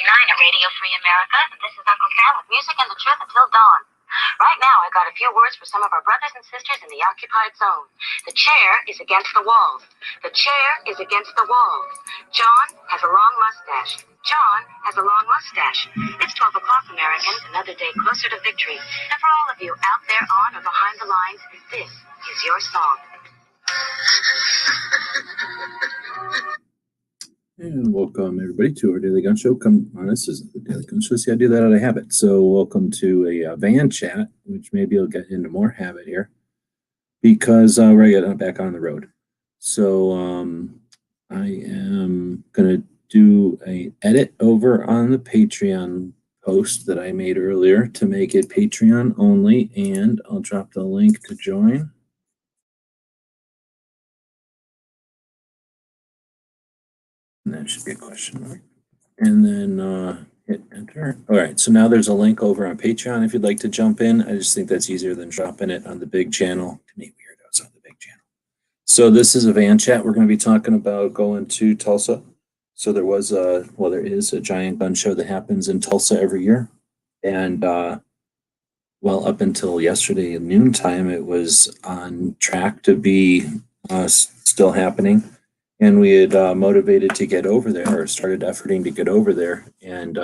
at Radio Free America. This is Uncle Sam with music and the truth until dawn. Right now, I got a few words for some of our brothers and sisters in the occupied zone. The chair is against the walls. The chair is against the walls. John has a long mustache. John has a long mustache. It's 12 o'clock, Americans, another day closer to victory. And for all of you out there on or behind the lines, this is your song. And welcome everybody to our Daily Gun Show. Come on, this is the Daily Gun Show. See, I do that out of habit. So welcome to a van chat, which maybe I'll get into more habit here because we're getting back on the road. So I am going to do a edit over on the Patreon post that I made earlier to make it Patreon only, and I'll drop the link to join. And that should be a question mark. And then hit enter. All right, so now there's a link over on Patreon if you'd like to jump in. I just think that's easier than dropping it on the big channel. To meet weirdos on the big channel. So this is a van chat. We're going to be talking about going to Tulsa. So there is a giant gun show that happens in Tulsa every year. And well, up until yesterday at noontime, it was on track to be still happening. And we had motivated to get over there, or started efforting to get over there, and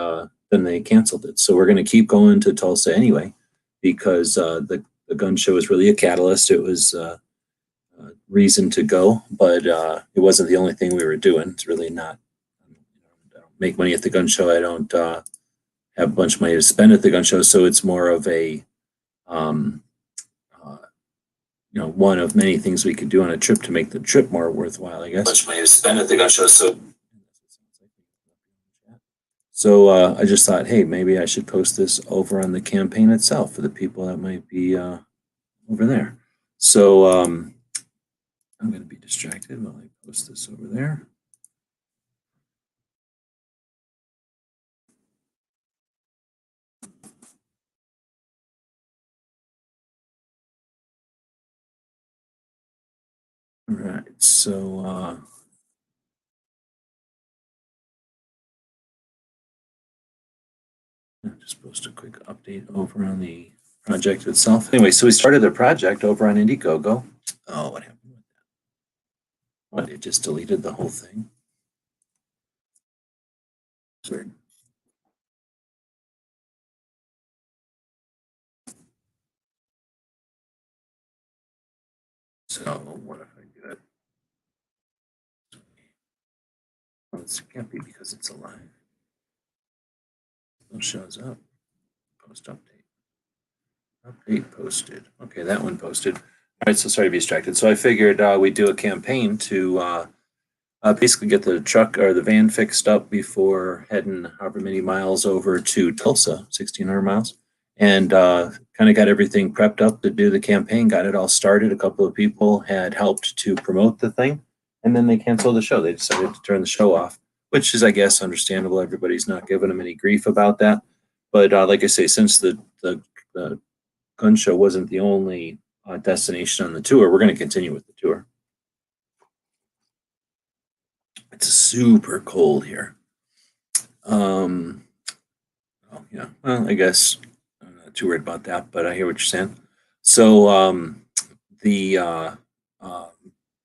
then they canceled it. So we're going to keep going to Tulsa anyway, because the gun show was really a catalyst. It was a reason to go, but it wasn't the only thing we were doing. It's really not. I don't make money at the gun show. I don't have a bunch of money to spend at the gun show, so it's more of a one of many things we could do on a trip to make the trip more worthwhile, I guess. Much money to spend at the gun show, so I just thought, hey, maybe I should post this over on the campaign itself for the people that might be over there. So I'm going to be distracted while I post this over there. All right, so I'll just post a quick update over on the project itself. Anyway, so we started the project over on Indiegogo. Oh, what happened with that? What, it just deleted the whole thing? Weird. So what if I do it? Well, it can't be because it's alive. It shows up. Post update. Update posted. Okay, that one posted. All right, so sorry to be distracted. So I figured we'd do a campaign to basically get the truck or the van fixed up before heading however many miles over to Tulsa, 1,600 miles, and kind of got everything prepped up to do the campaign, got it all started. A couple of people had helped to promote the thing, and then they canceled the show. They decided to turn the show off, which is, I guess, understandable. Everybody's not giving them any grief about that. But like I say, since the gun show wasn't the only destination on the tour, we're going to continue with the tour. It's super cold here. Oh yeah, well, I guess I'm not too worried about that, but I hear what you're saying. So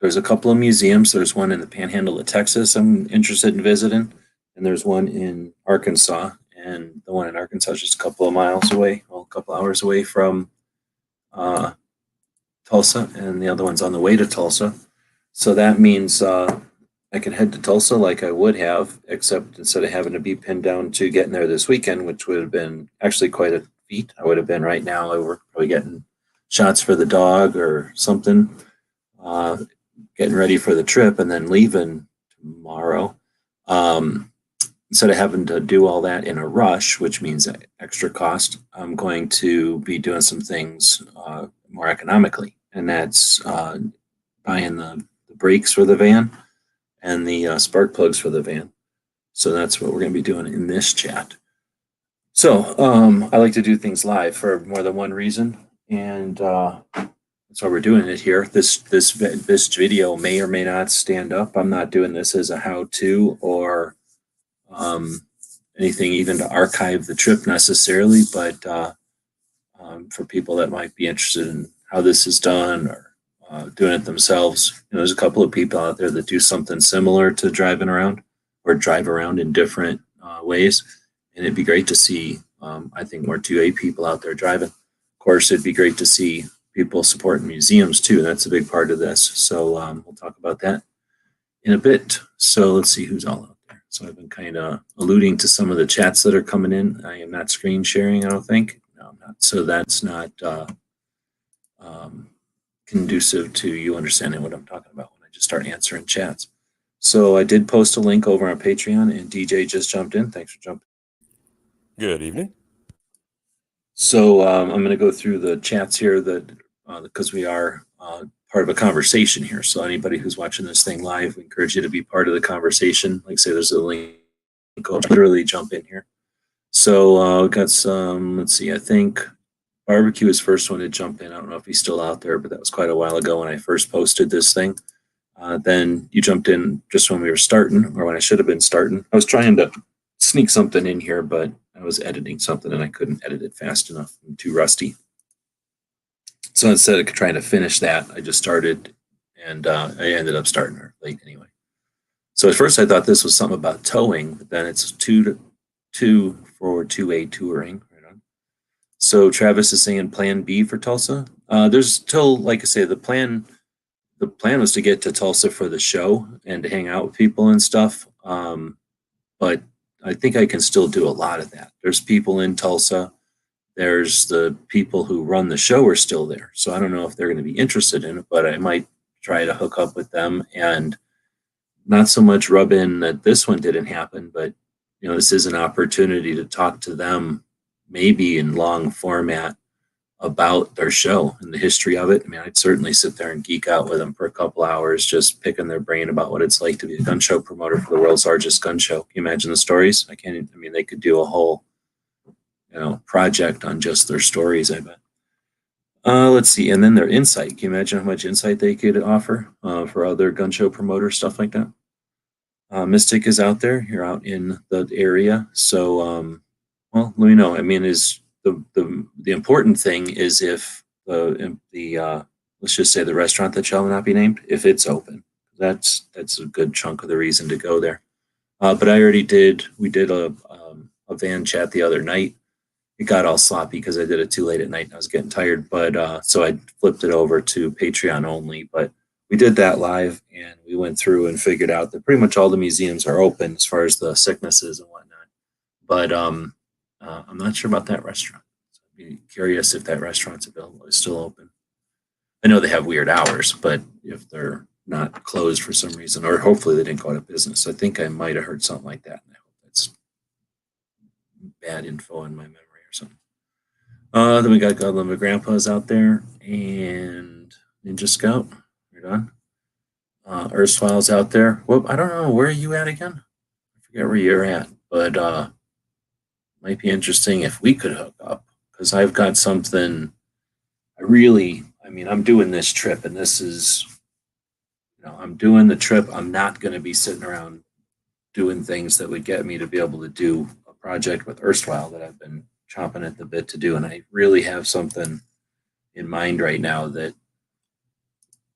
there's a couple of museums. There's one in the Panhandle of Texas I'm interested in visiting, and there's one in Arkansas. And the one in Arkansas is just a couple of miles away, well, a couple hours away from Tulsa, and the other one's on the way to Tulsa. So that means I can head to Tulsa like I would have, except instead of having to be pinned down to getting there this weekend, which would have been actually quite a feat. I would have been right now. I were probably getting shots for the dog or something, getting ready for the trip, and then leaving tomorrow. Instead of having to do all that in a rush, which means extra cost, I'm going to be doing some things more economically, and that's buying the brakes for the van and the spark plugs for the van. So that's what we're going to be doing in this chat. So I like to do things live for more than one reason, and that's why we're doing it here. This video may or may not stand up. I'm not doing this as a how-to or anything even to archive the trip necessarily, but for people that might be interested in how this is done or doing it themselves. There's a couple of people out there that do something similar to driving around or drive around in different ways. And it'd be great to see, I think, more 2A people out there driving. Of course, it'd be great to see people supporting museums too. That's a big part of this. So we'll talk about that in a bit. So let's see who's all out there. So I've been kind of alluding to some of the chats that are coming in. I am not screen sharing, I don't think. No, I'm not. So that's not conducive to you understanding what I'm talking about when I just start answering chats. So I did post a link over on Patreon, and DJ just jumped in. Thanks for jumping. Good evening. So I'm going to go through the chats here that because we are part of a conversation here. So anybody who's watching this thing live, we encourage you to be part of the conversation. Like I say, there's a link. Literally jump in here. So we got some. Let's see. I think Barbecue is first one to jump in. I don't know if he's still out there, but that was quite a while ago when I first posted this thing. Then you jumped in just when we were starting, or when I should have been starting. I was trying to sneak something in here, but I was editing something and I couldn't edit it fast enough. I'm too rusty. So instead of trying to finish that, I just started, and I ended up starting late anyway. So at first I thought this was something about towing, but then it's 2 for 2A touring. Right on. So Travis is saying Plan B for Tulsa. There's still, like I say, the plan was to get to Tulsa for the show and to hang out with people and stuff. But I think I can still do a lot of that. There's people in Tulsa. There's the people who run the show are still there. So I don't know if they're going to be interested in it, but I might try to hook up with them and not so much rub in that this one didn't happen, but this is an opportunity to talk to them maybe in long format about their show and the history of it. I mean, I'd certainly sit there and geek out with them for a couple hours, just picking their brain about what it's like to be a gun show promoter for the world's largest gun show. Can you imagine the stories? They could do a whole, project on just their stories, I bet. Let's see. And then their insight. Can you imagine how much insight they could offer for other gun show promoters, stuff like that? Mystic is out there. You're out in the area. So, let me know. Is the important thing is if the let's just say the restaurant that shall not be named, if it's open, that's a good chunk of the reason to go there. But we did a van chat the other night. It got all sloppy because I did it too late at night and I was getting tired. But so I flipped it over to Patreon only. But we did that live and we went through and figured out that pretty much all the museums are open as far as the sicknesses and whatnot. But I'm not sure about that restaurant. So I'd be curious if that restaurant's available. It's still open. I know they have weird hours, but if they're not closed for some reason, or hopefully they didn't go out of business. I think I might have heard something like that. And I hope that's bad info in my memory or something. Then we got God Love My Grandpa's out there and Ninja Scout. Right on. Erstwhile's out there. Well, I don't know. Where are you at again? I forget where you're at, but might be interesting if we could hook up because I've got something I'm doing this trip and this is, I'm doing the trip. I'm not going to be sitting around doing things that would get me to be able to do a project with Erstwhile that I've been chomping at the bit to do. And I really have something in mind right now that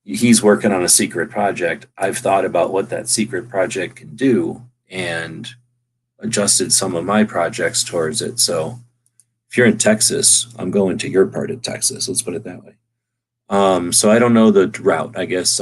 he's working on a secret project. I've thought about what that secret project can do and adjusted some of my projects towards it. So if you're in Texas, I'm going to your part of Texas. Let's put it that way. So I don't know the route. I guess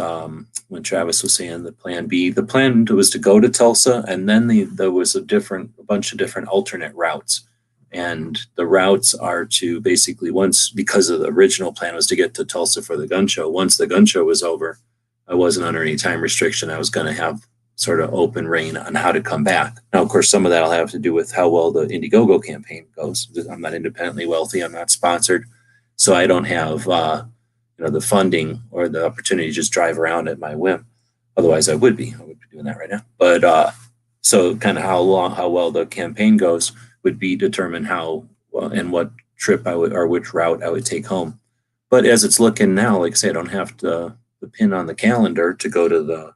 when Travis was saying the plan B, the plan was to go to Tulsa, and then there was a bunch of different alternate routes. And the routes are to basically because of the original plan was to get to Tulsa for the gun show. Once the gun show was over, I wasn't under any time restriction. I was going to have sort of open reign on how to come back. Now, of course, some of that will have to do with how well the Indiegogo campaign goes. I'm not independently wealthy. I'm not sponsored. So I don't have, the funding or the opportunity to just drive around at my whim. Otherwise, I would be doing that right now. But so kind of how well the campaign goes would be determine how and what trip or which route I would take home. But as it's looking now, like I say, I don't have the pin on the calendar to go to the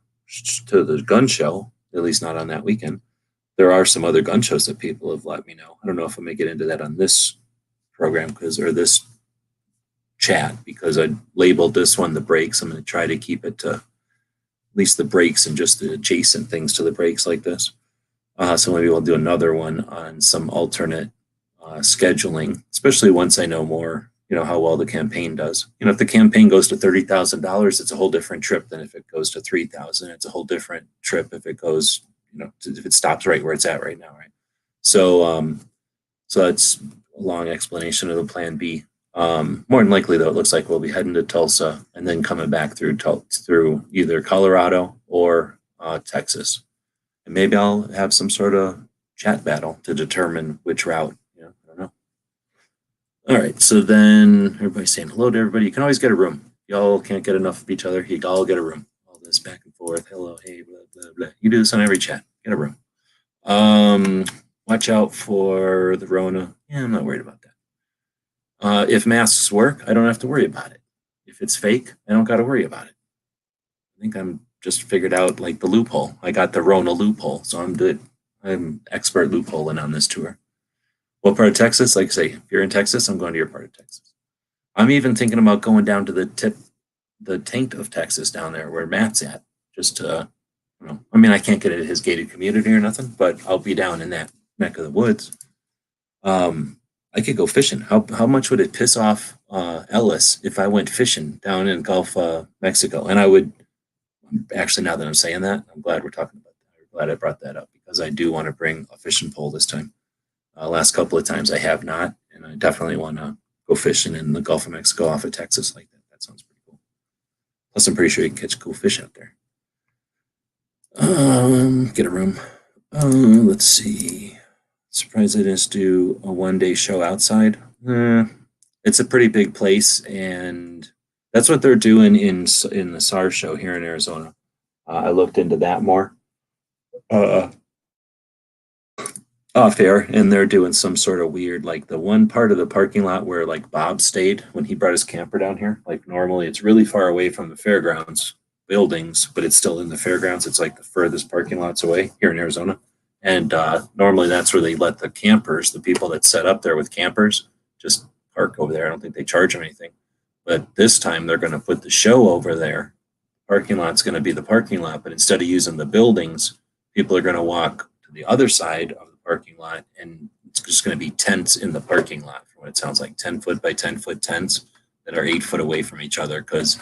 gun show, at least not on that weekend. there are some other gun shows that people have let me know. I don't know if I'm gonna get into that on this program or this chat, because I labeled this one the brakes. I'm going to try to keep it to at least the brakes and just the adjacent things to the brakes like this. So maybe we'll do another one on some alternate scheduling, especially once I know more, how well the campaign does. If the campaign goes to $30,000, it's a whole different trip than if it goes to 3,000. It's a whole different trip if it goes, if it stops right where it's at right now, right? So, so that's a long explanation of the plan B. More than likely, though, it looks like we'll be heading to Tulsa and then coming back through either Colorado or Texas. And maybe I'll have some sort of chat battle to determine which route. I don't know. All right, so then everybody's saying hello to everybody. You can always get a room. Y'all can't get enough of each other. You all get a room. All this back and forth. Hello, hey, blah, blah, blah. You do this on every chat. Get a room. Watch out for the Rona. Yeah, I'm not worried about that. If masks work, I don't have to worry about it. If it's fake, I don't got to worry about it. I think I'm just figured out like the loophole. I got the Rona loophole, so I'm good. I'm expert loopholing on this tour. What part of Texas? Like I say, if you're in Texas, I'm going to your part of Texas. I'm even thinking about going down to the taint of Texas down there where Matt's at, just to, I can't get into his gated community or nothing, but I'll be down in that neck of the woods. I could go fishing. How much would it piss off Ellis if I went fishing down in Gulf Mexico? And I would actually, now that I'm saying that, I'm glad we're talking about that. I'm glad I brought that up, because I do want to bring a fishing pole this time. Last couple of times I have not, and I definitely want to go fishing in the Gulf of Mexico off of Texas like that. That sounds pretty cool. Plus, I'm pretty sure you can catch cool fish out there. Get a room. Let's see. Surprised they didn't do a one-day show outside. It's a pretty big place, and that's what they're doing in the SARS show here in Arizona. I looked into that more. Off air, and they're doing some sort of weird, like the one part of the parking lot where like Bob stayed when he brought his camper down here. Like normally it's really far away from the fairgrounds buildings, but it's still in the fairgrounds. It's like the furthest parking lots away here in Arizona. And normally that's where they let the campers, the people that set up there with campers, just park over there. I don't think they charge them anything. But this time they're going to put the show over there. Parking lot's going to be the parking lot, but instead of using the buildings, people are going to walk to the other side of the parking lot, and it's just going to be tents in the parking lot, from what it sounds like, 10-foot by 10-foot tents that are 8 foot away from each other, because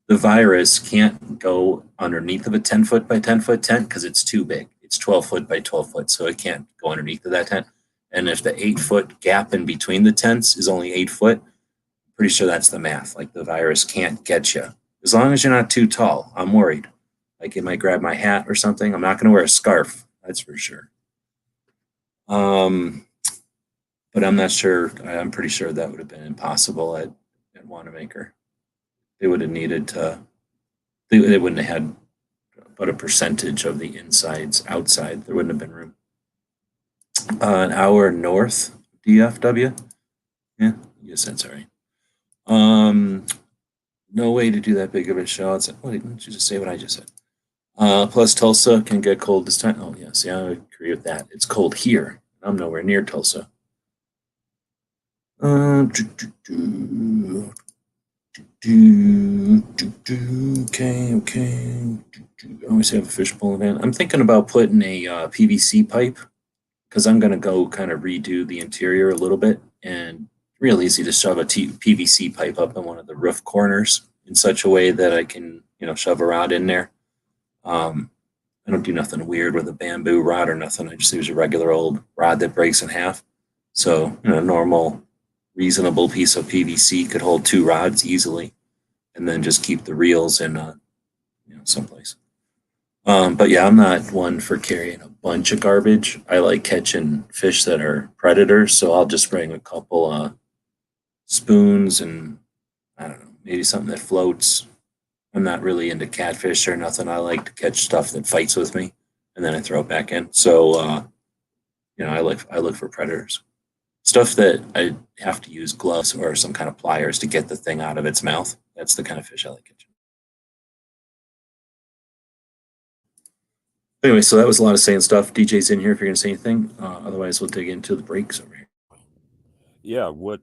the virus can't go underneath of a 10-foot by 10-foot tent because it's too big. It's 12-foot by 12-foot, so it can't go underneath of that tent. And if the 8-foot gap in between the tents is only 8 foot, I'm pretty sure that's the math. Like the virus can't get you. As long as you're not too tall, I'm worried. Like it might grab my hat or something. I'm not going to wear a scarf, that's for sure. But I'm not sure. I'm pretty sure that would have been impossible at Wanamaker. They would have needed to. They wouldn't have had but a percentage of the insides outside. There wouldn't have been room. An hour north DFW. Yeah, yes, that's all right. No way to do that big of a show. It's like, why didn't you just say what I just said? Plus, Tulsa can get cold this time. Oh, yes, yeah, I agree with that. It's cold here. I'm nowhere near Tulsa. Okay. I always have a fishbowl in it. I'm thinking about putting a PVC pipe, because I'm going to go kind of redo the interior a little bit, and real easy to shove a PVC pipe up in one of the roof corners in such a way that I can, shove a rod in there. I don't do nothing weird with a bamboo rod or nothing. I just use a regular old rod that breaks in half. So, a normal, reasonable piece of PVC could hold 2 rods easily, and then just keep the reels in, someplace. But yeah, I'm not one for carrying a bunch of garbage. I like catching fish that are predators, so I'll just bring a couple spoons and, I don't know, maybe something that floats. I'm not really into catfish or nothing. I like to catch stuff that fights with me, and then I throw it back in. So, I look for predators. Stuff that I have to use gloves or some kind of pliers to get the thing out of its mouth. That's the kind of fish I like catching. Anyway, so that was a lot of saying stuff. DJ's in here if you're going to say anything. Otherwise, we'll dig into the breaks over here. Yeah, what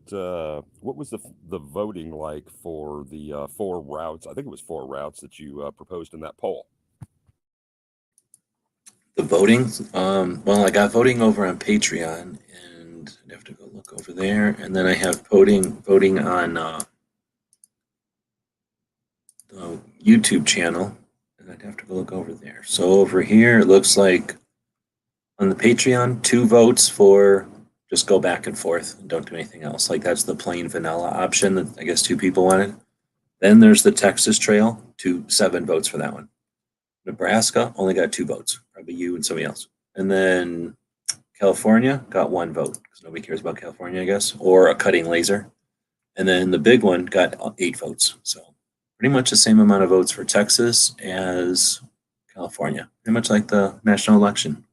was the voting like for the 4 routes? I think it was 4 routes that you proposed in that poll. The voting, well, I got voting over on Patreon, and I have to go look over there, and then I have voting on the YouTube channel, and I'd have to go look over there. So over here, it looks like on the Patreon, 2 votes for just go back and forth and don't do anything else. Like that's the plain vanilla option that I guess 2 people wanted. Then there's the Texas Trail, 7 votes for that one. Nebraska only got 2 votes, probably you and somebody else. And then California got 1 vote because nobody cares about California, I guess, or a cutting laser. And then the big one got 8 votes. So pretty much the same amount of votes for Texas as California, pretty much like the national election.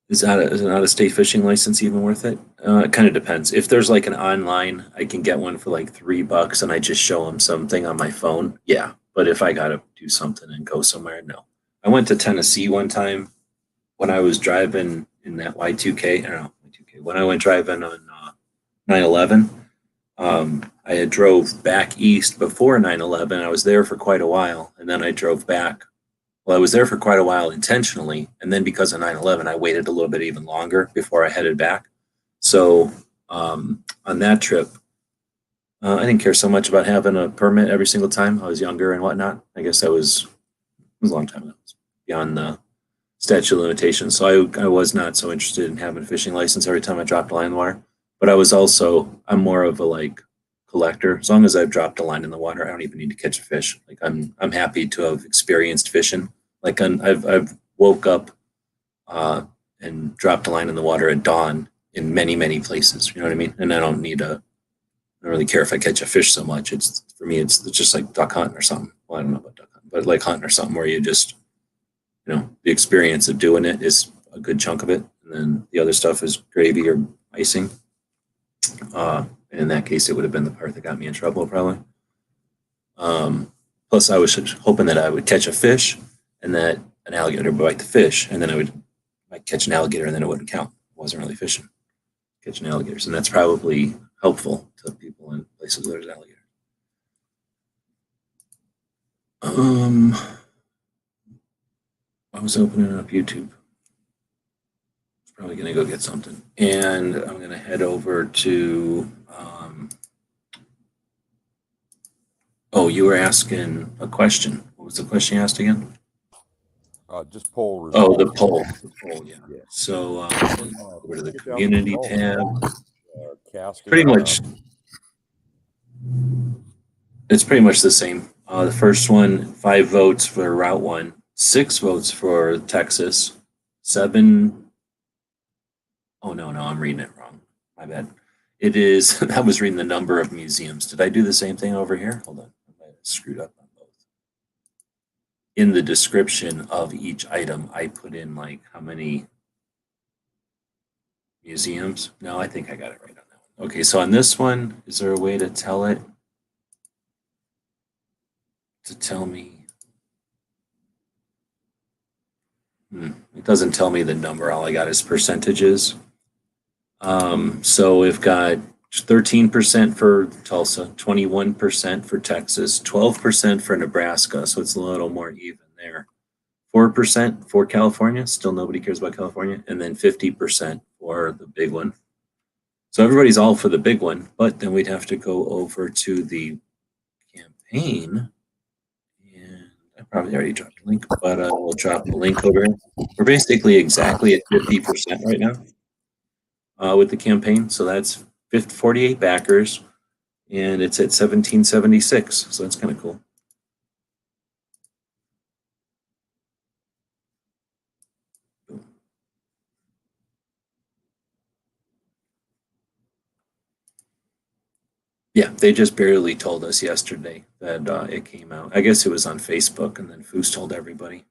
Is an out-of-state fishing license even worth it? It kind of depends. If there's like an online, I can get one for like $3 and I just show them something on my phone. Yeah. But if I got to do something and go somewhere, no. I went to Tennessee one time when I was driving in that Y2K. I don't know, Y2K. When I went driving on 9/11, I had drove back east before 9/11. I was there for quite a while. And then I drove back. Well, I was there for quite a while intentionally, and then because of 9/11, I waited a little bit even longer before I headed back. So on that trip, I didn't care so much about having a permit every single time. I was younger and whatnot. I guess it was a long time ago, beyond the statute of limitations. So I was not so interested in having a fishing license every time I dropped a line in the water. But I'm more of a like collector. As long as I've dropped a line in the water, I don't even need to catch a fish. Like I'm happy to have experienced fishing. Like I've woke up and dropped a line in the water at dawn in many places. You know what I mean? And I don't really care if I catch a fish so much. For me, it's just like duck hunting or something. Well, I don't know about duck hunting, but like hunting or something where you just, the experience of doing it is a good chunk of it. And then the other stuff is gravy or icing. And in that case, it would have been the part that got me in trouble probably. Plus, I was hoping that I would catch a fish and that an alligator would bite the fish, and then I might catch an alligator, and then it wouldn't count. It wasn't really fishing, catching alligators, and that's probably helpful to people in places where there's alligators. I was opening up YouTube. Probably gonna go get something, and I'm gonna head over to. Oh, you were asking a question. What was the question you asked again? Just poll results. Oh, the poll. Yeah. So over to the community tab. Pretty much. It's pretty much the same. The first one, 5 votes for Route 1, 6 votes for Texas, 7. Oh, no, I'm reading it wrong. My bad. It is, I was reading the number of museums. Did I do the same thing over here? Hold on. I might have screwed up on both. In the description of each item, I put in like how many museums. No, I think I got it right on that one. Okay, so on this one, is there a way to tell it? To tell me? It doesn't tell me the number. All I got is percentages. So we've got 13% for Tulsa, 21% for Texas, 12% for Nebraska. So it's a little more even there. 4% for California. Still nobody cares about California. And then 50% for the big one. So everybody's all for the big one, but then we'd have to go over to the campaign. And I probably already dropped a link, but we'll drop the link over here. We're basically exactly at 50% right now with the campaign. So that's 48 backers, and it's at 1776. So that's kind of cool. Yeah, they just barely told us yesterday that it came out. I guess it was on Facebook, and then Foos told everybody.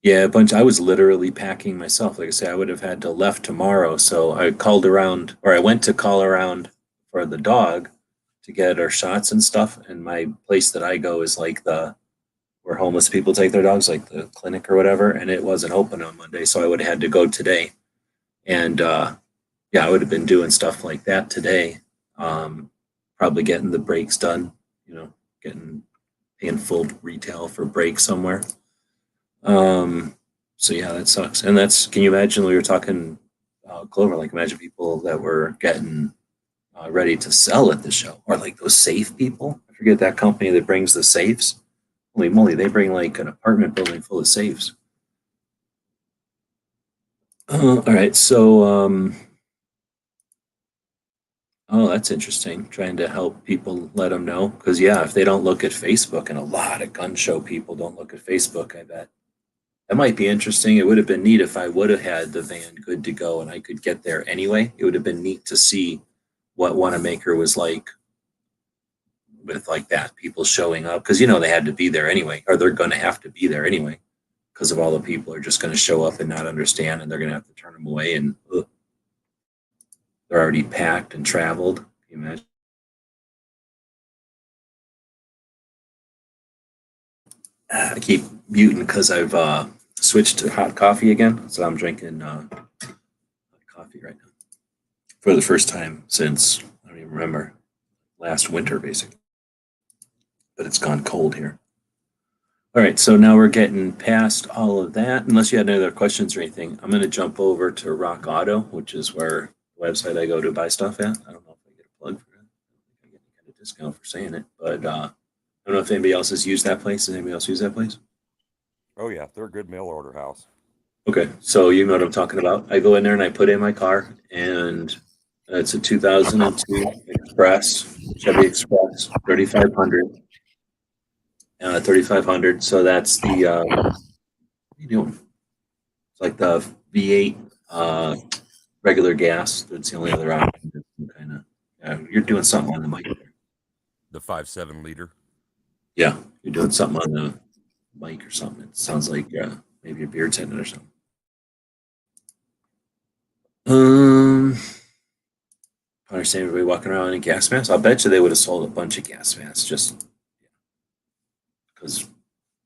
Yeah, I was literally packing myself. Like I say, I would have had to left tomorrow. So I called around, or I went to call around for the dog to get our shots and stuff. And my place that I go is like the where homeless people take their dogs, like the clinic or whatever, and it wasn't open on Monday, so I would have had to go today. And yeah, I would have been doing stuff like that today. Probably getting the brakes done, getting paying full retail for brakes somewhere. So yeah, that sucks. And can you imagine we were talking Clover, like imagine people that were getting ready to sell at the show, or like those safe people. I forget that company that brings the safes. Holy moly, they bring like an apartment building full of safes. All right, so oh, that's interesting. Trying to help people let them know, because yeah, if they don't look at Facebook, and a lot of gun show people don't look at Facebook, I bet that might be interesting. It would have been neat if I would have had the van good to go and I could get there anyway. It would have been neat to see what Wanamaker was like with like that, people showing up, because they had to be there anyway, or they're going to have to be there anyway, because of all the people are just going to show up and not understand, and they're going to have to turn them away, and they're already packed and traveled. Can you imagine? I keep muting because I've switched to hot coffee again, so I'm drinking hot coffee right now for the first time since I don't even remember last winter, basically. But it's gone cold here. All right, so now we're getting past all of that. Unless you had any other questions or anything, I'm going to jump over to Rock Auto, which is where the website I go to buy stuff at. I don't know if I get a plug for it. I get any kind of discount for saying it, but I don't know if anybody else has used that place. Does anybody else use that place? Oh yeah, they're a good mail order house. Okay, so you know what I'm talking about. I go in there and I put in my car, and it's a 2002 Express, Chevy Express, 3500. 3500. So that's the what are you doing? It's like the V8 regular gas. That's the only other option. Kind of. You're doing something on the mic there. The 5.7 liter. Yeah, you're doing something on the mic or something. It sounds like maybe a beer tendon or something. I understand everybody walking around in gas masks. I'll bet you they would have sold a bunch of gas masks just because.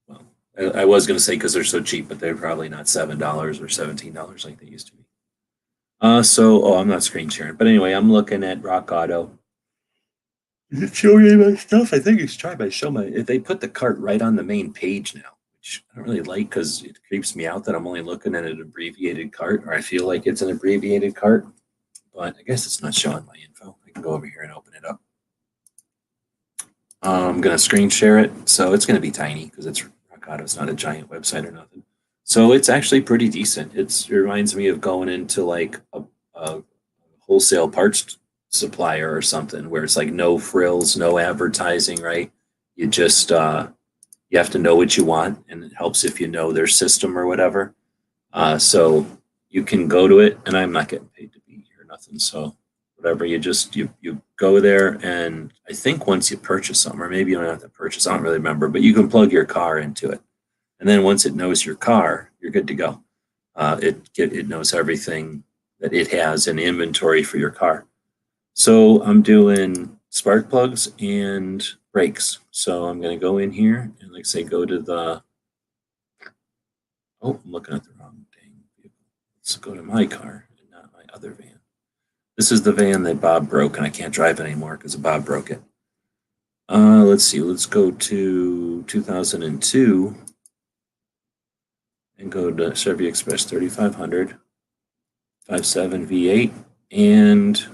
Well, I was going to say because they're so cheap, but they're probably not $7 or $17 like they used to be. I'm not screen sharing, but anyway, I'm looking at Rock Auto. Is it showing any of my stuff? I think it's trying to show my. If they put the cart right on the main page now, which I don't really like because it creeps me out that I'm only looking at an abbreviated cart, or I feel like it's an abbreviated cart. But I guess it's not showing my info. I can go over here and open it up. I'm gonna screen share it, so it's gonna be tiny because it's Rock Auto. It's not a giant website or nothing. So it's actually pretty decent. It reminds me of going into like a wholesale parts supplier or something where it's like no frills, no advertising, right? You just you have to know what you want, and it helps if you know their system or whatever. So you can go to it, and I'm not getting paid to be here or nothing. So whatever, you go there, and I think once you purchase something, or maybe you don't have to purchase, I don't really remember, but you can plug your car into it. And then once it knows your car, you're good to go. It knows everything that it has in inventory for your car. So I'm doing spark plugs and brakes. So I'm going to go in here and like say go to the. Oh, I'm looking at the wrong dang vehicle. Let's go to my car and not my other van. This is the van that Bob broke, and I can't drive it anymore because Bob broke it. Let's see. Let's go to 2002. And go to Chevy Express 3500, 5.7 V8, and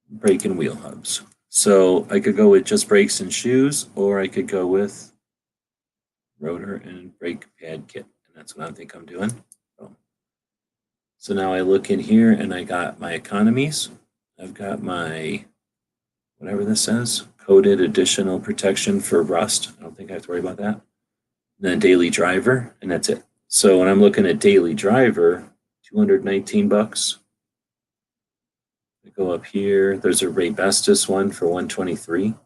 brake and wheel hubs. So I could go with just brakes and shoes, or I could go with rotor and brake pad kit. And that's what I think I'm doing. So now I look in here and I got my economies. I've got my, whatever this says, coated additional protection for rust. I don't think I have to worry about that. And then daily driver, and that's it. So when I'm looking at daily driver, $219. I go up here. There's a Ray Bestis one for $123.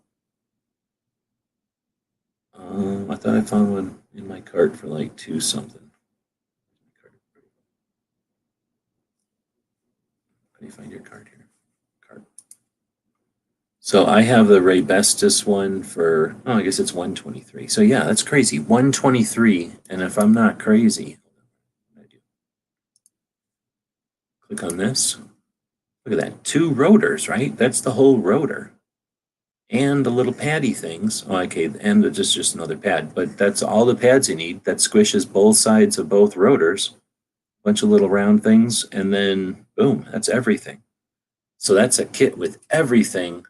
I thought I found one in my cart for like $2 something. How do you find your cart here? Cart. So I have the Ray Bestis one for, oh, I guess it's 123. So yeah, that's crazy. 123. And if I'm not crazy, click on this. Look at that. 2 rotors, right? That's the whole rotor. And the little paddy things. Oh, okay, and just another pad, but that's all the pads you need. That squishes both sides of both rotors. Bunch of little round things, and then boom, that's everything. So that's a kit with everything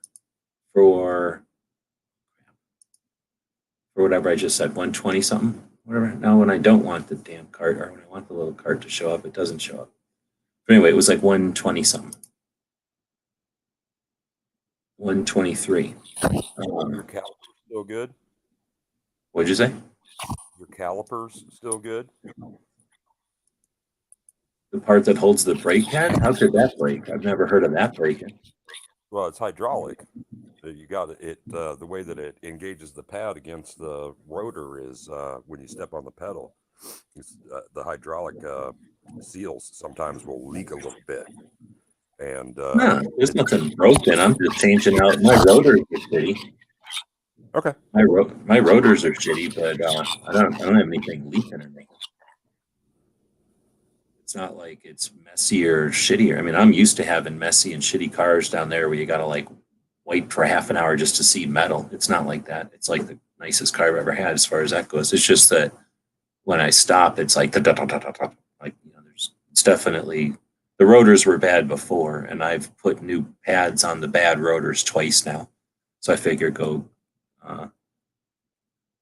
for whatever I just said, 120 something, whatever. Now when I don't want the damn cart, or when I want the little cart to show up, it doesn't show up. But anyway, it was like 120 something. 123. Your calipers still good? What'd you say? Your calipers still good? The part that holds the brake pad? How could that break? I've never heard of that breaking. Well, it's hydraulic. You got it. The way that it engages the pad against the rotor is when you step on the pedal. The hydraulic seals sometimes will leak a little bit, and No, there's nothing broken. I'm just changing out my rotors are shitty. Okay. My rotors are shitty, but I don't have anything leaking in me. It's not like it's messy or shitty. I mean, I'm used to having messy and shitty cars down there where you gotta like wait for half an hour just to see metal. It's not like that. It's like the nicest car I've ever had as far as that goes. It's just that when I stop, it's like like it's definitely the rotors were bad before, and I've put new pads on the bad rotors twice now. So I figure go.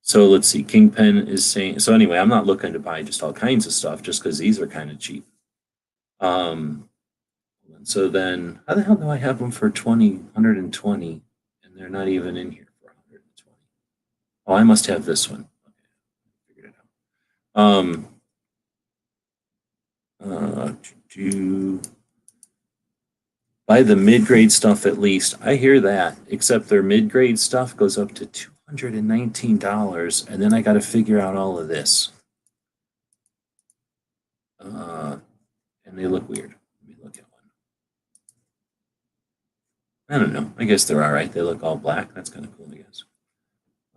So let's see. Kingpin is saying. So anyway, I'm not looking to buy just all kinds of stuff just because these are kind of cheap. So then, how the hell do I have them for 120, and they're not even in here for 120? Oh, I must have this one. Okay, figured it out. To buy the mid-grade stuff at least. I hear that, except their mid-grade stuff goes up to $219, and then I got to figure out all of this. And they look weird. Let me look at one. I don't know. I guess they're all right. They look all black. That's kind of cool, I guess.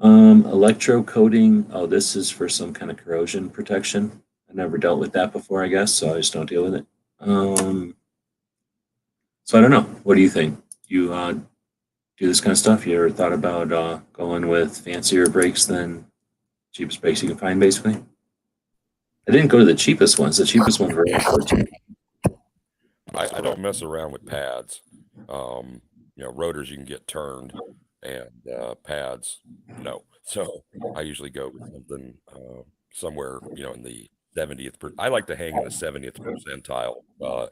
Electro coating. Oh, this is for some kind of corrosion protection. I never dealt with that before, I guess, so I just don't deal with it. So I don't know. What do you think? You do this kind of stuff? You ever thought about going with fancier brakes than cheapest brakes you can find, basically? I didn't go to the cheapest ones. The cheapest ones were like 14. I don't mess around with pads. Rotors you can get turned, and pads, no. So I usually go with something somewhere, in the 70th. I like to hang in the 70th percentile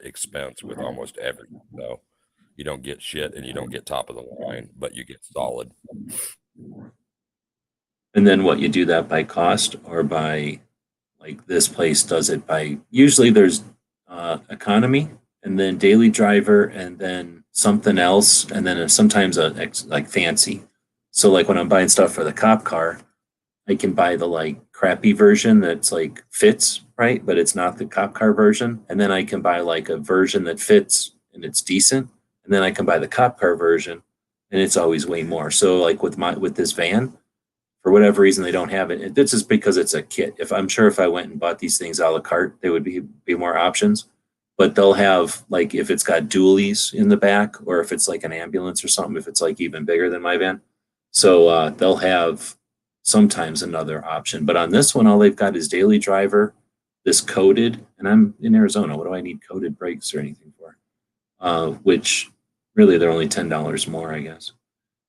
expense with almost everything. So you don't get shit and you don't get top of the line, but you get solid. And then what, you do that by cost or by, like this place does it by, usually there's economy and then daily driver and then something else and then sometimes like fancy. So like when I'm buying stuff for the cop car, I can buy the like crappy version that's like fits, right? But it's not the cop car version. And then I can buy like a version that fits and it's decent. And then I can buy the cop car version and it's always way more. So like with this van, for whatever reason they don't have it. This is because it's a kit. If I'm sure if I went and bought these things a la carte, there would be more options. But they'll have like if it's got dualies in the back, or if it's like an ambulance or something, if it's like even bigger than my van. So they'll have sometimes another option. But on this one, all they've got is daily driver, this coated, and I'm in Arizona. What do I need coated brakes or anything for? Which really they're only $10 more, I guess.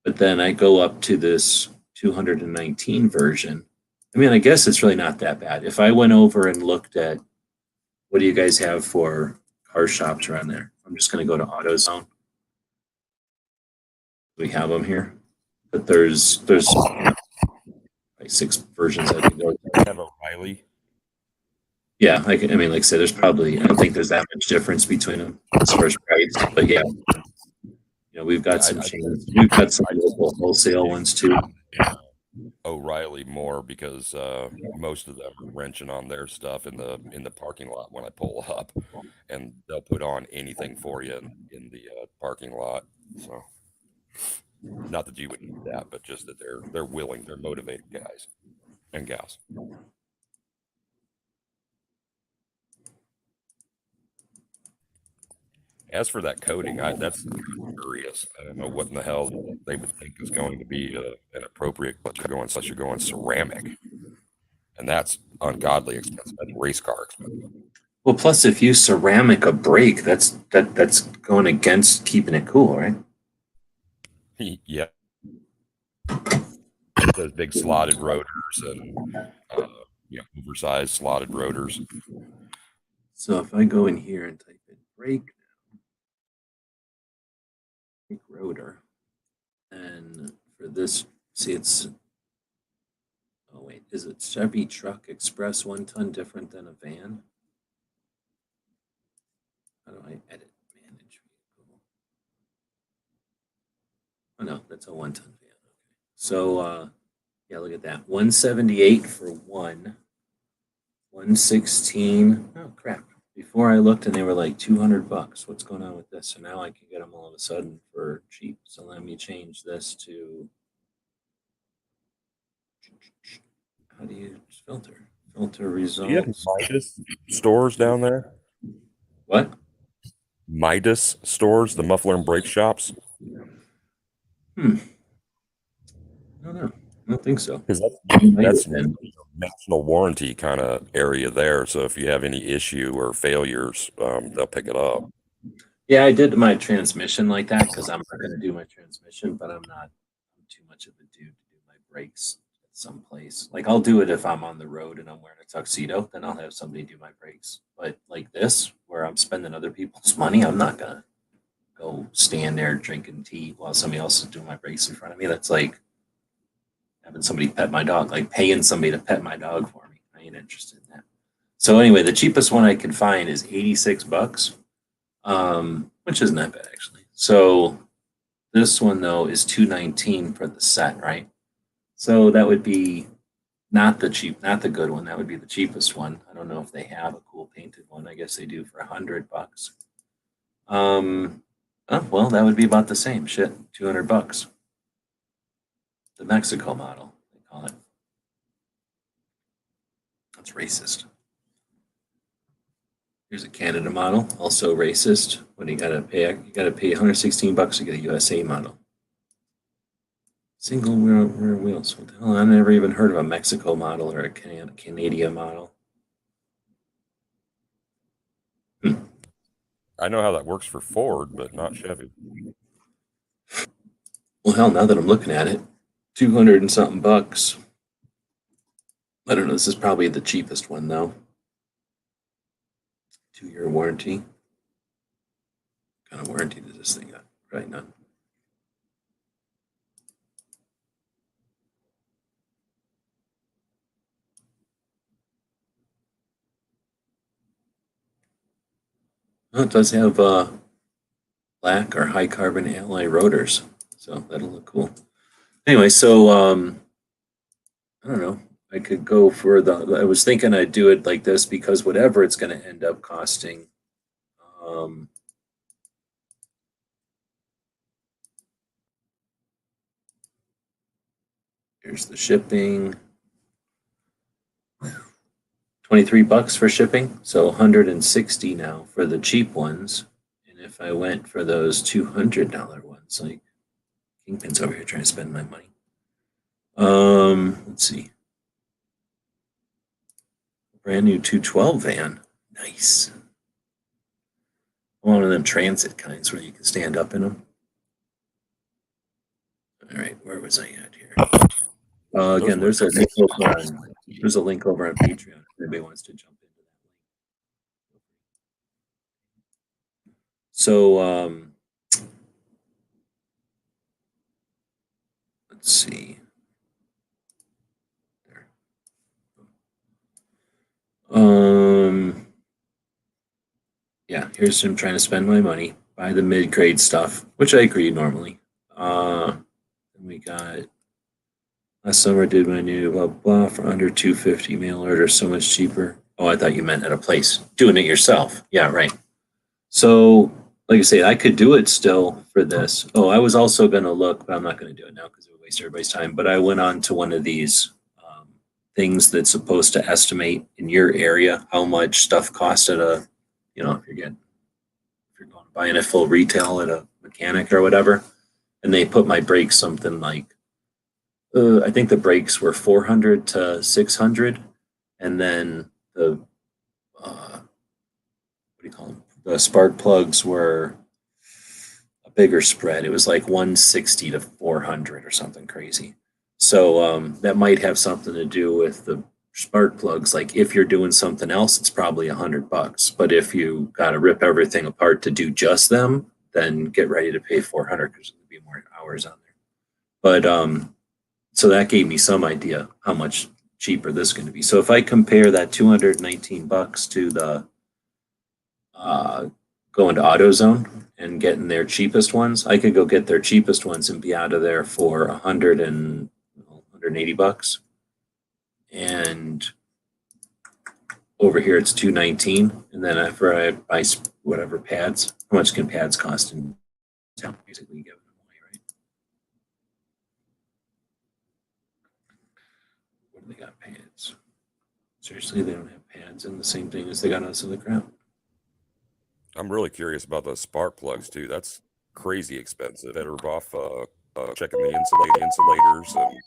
But then I go up to this 219 version. I mean, I guess it's really not that bad. If I went over and looked at what do you guys have for car shops around there? I'm just going to go to AutoZone. We have them here, but there's like 6 versions I can go. Have O'Reilly. Yeah, I mean, like I said, there's probably I don't think there's that much difference between them as far as price, but yeah, we've got some chains. We've got some local wholesale ones too. O'Reilly more because most of them are wrenching on their stuff in the parking lot when I pull up, and they'll put on anything for you in the parking lot. So Not that you would need that, but just that they're willing, they're motivated guys and gals. As for that coating, that's curious. I don't know what in the hell they would think is going to be an appropriate unless you're going ceramic, and that's ungodly expensive. That's race car expensive. Well, plus if you ceramic a brake, that's going against keeping it cool, right? Yeah, those big slotted rotors and oversized slotted rotors. So if I go in here and type in brake rotor, and for this, see it's, oh wait, is it Chevy Truck Express 1 ton different than a van? How do I edit manage vehicle? Oh no, that's a 1 ton van. Okay. So yeah, look at that. 178 for one, 116. Oh crap. Before I looked and they were like $200. What's going on with this? So now I can get them all of a sudden for cheap. So let me change this to, how do you filter? Filter results. Do you have Midas stores down there? What? Midas stores, the muffler and brake shops? I don't know. I don't think so. Because that's national warranty kind of area there. So if you have any issue or failures, they'll pick it up. Yeah, I did my transmission like that because I'm not going to do my transmission, but I'm too much of a dude to do my brakes at someplace. Like I'll do it if I'm on the road and I'm wearing a tuxedo, then I'll have somebody do my brakes. But like this, where I'm spending other people's money, I'm not going to go stand there drinking tea while somebody else is doing my brakes in front of me. That's like having somebody pet my dog, like paying somebody to pet my dog for me. I ain't interested in that. So anyway, the cheapest one I could find is $86. Which isn't that bad actually. So this one though is $219 for the set, right? So that would be not the good one. That would be the cheapest one. I don't know if they have a cool painted one. I guess they do for $100. Oh, well, that would be about the same. Shit, $200. The Mexico model, they call it. That's racist. Here's a Canada model, also racist. What do you gotta pay? You gotta pay $116 to get a USA model. Single rear wheels. What the hell? I never even heard of a Mexico model or a Canadian model. I know how that works for Ford, but not Chevy. Well, hell, now that I'm looking at it, 200 and something bucks. I don't know. This is probably the cheapest one though. 2-year warranty. What kind of warranty does this thing got? Right now. Oh, it does have black or high carbon alloy rotors, so that'll look cool. Anyway, so I don't know. I could go for I was thinking I'd do it like this because whatever it's going to end up costing. Here's the shipping. $23 for shipping, so 160 now for the cheap ones. And if I went for those $200 ones, like Kingpin's over here trying to spend my money. Let's see. Brand new 212 van. Nice. One of them transit kinds where you can stand up in them. All right, where was I at here? Again, there's a link over on Patreon if anybody wants to jump into that link. So let's see. There. Yeah, here's him trying to spend my money, buy the mid-grade stuff, which I agree normally. And we got last summer did my new blah blah for under $250 mail order, so much cheaper. Oh, I thought you meant at a place doing it yourself. Yeah, right. So like I say, I could do it still for this. Oh, I was also going to look, but I'm not going to do it now because it would waste everybody's time. But I went on to one of these things that's supposed to estimate in your area how much stuff costs at a, if you're going buying a full retail at a mechanic or whatever. And they put my brakes something like, I think the brakes were 400 to 600. And then the, what do you call them? The spark plugs were a bigger spread. It was like 160 to 400 or something crazy. So that might have something to do with the spark plugs. Like if you're doing something else, it's probably $100. But if you got to rip everything apart to do just them, then get ready to pay 400 because there'll be more hours on there. But so that gave me some idea how much cheaper this is going to be. So if I compare that $219 to the going to AutoZone and getting their cheapest ones, I could go get their cheapest ones and be out of there for $180. And over here it's $219. And then after I buy whatever pads, how much can pads cost in town? Basically, you give them away, right? What do they got pads? Seriously, they don't have pads in the same thing as they got us in the crap. I'm really curious about those spark plugs too. That's crazy expensive. Better off checking the insulators and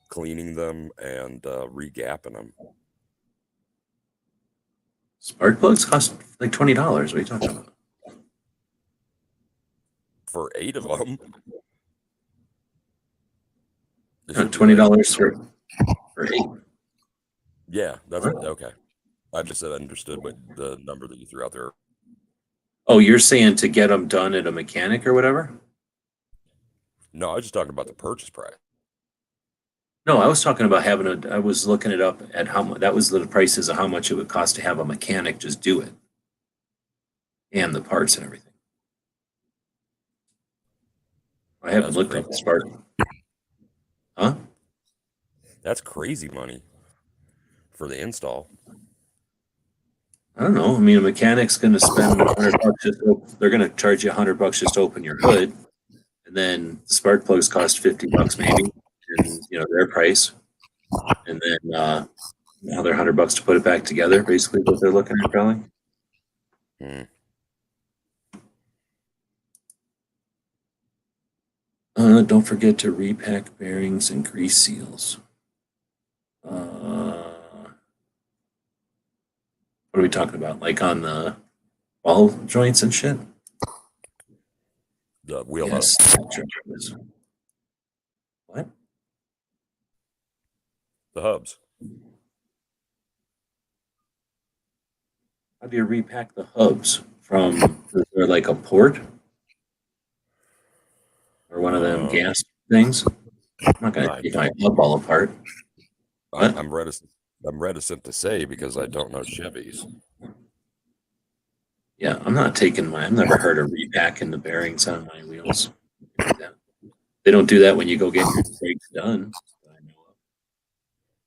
cleaning them and regapping them. Spark plugs cost like $20. What are you talking about? For 8 of them. $20 for 8. Yeah, that's okay. I just understood what the number that you threw out there. Oh, you're saying to get them done at a mechanic or whatever? No, I was just talking about the purchase price. No, I was talking about I was looking it up at how much, that was the prices of how much it would cost to have a mechanic just do it. And the parts and everything. I haven't looked up the spark. Huh? That's crazy money for the install. I don't know. I mean, a mechanic's going to spend $100 they're going to charge you $100 just to open your hood. And then the spark plugs cost $50 maybe, and their price. And then another $100 to put it back together, basically what they're looking at probably. Don't forget to repack bearings and grease seals. What are we talking about? Like on the ball joints and shit? The wheel hubs. What? The hubs. How do you repack the hubs from? Is there like a port or one of them gas things? I'm not gonna take my hub all apart. I'm reticent to say because I don't know Chevys. Yeah, I've never heard of repacking the bearings on my wheels. They don't do that when you go get your brakes done.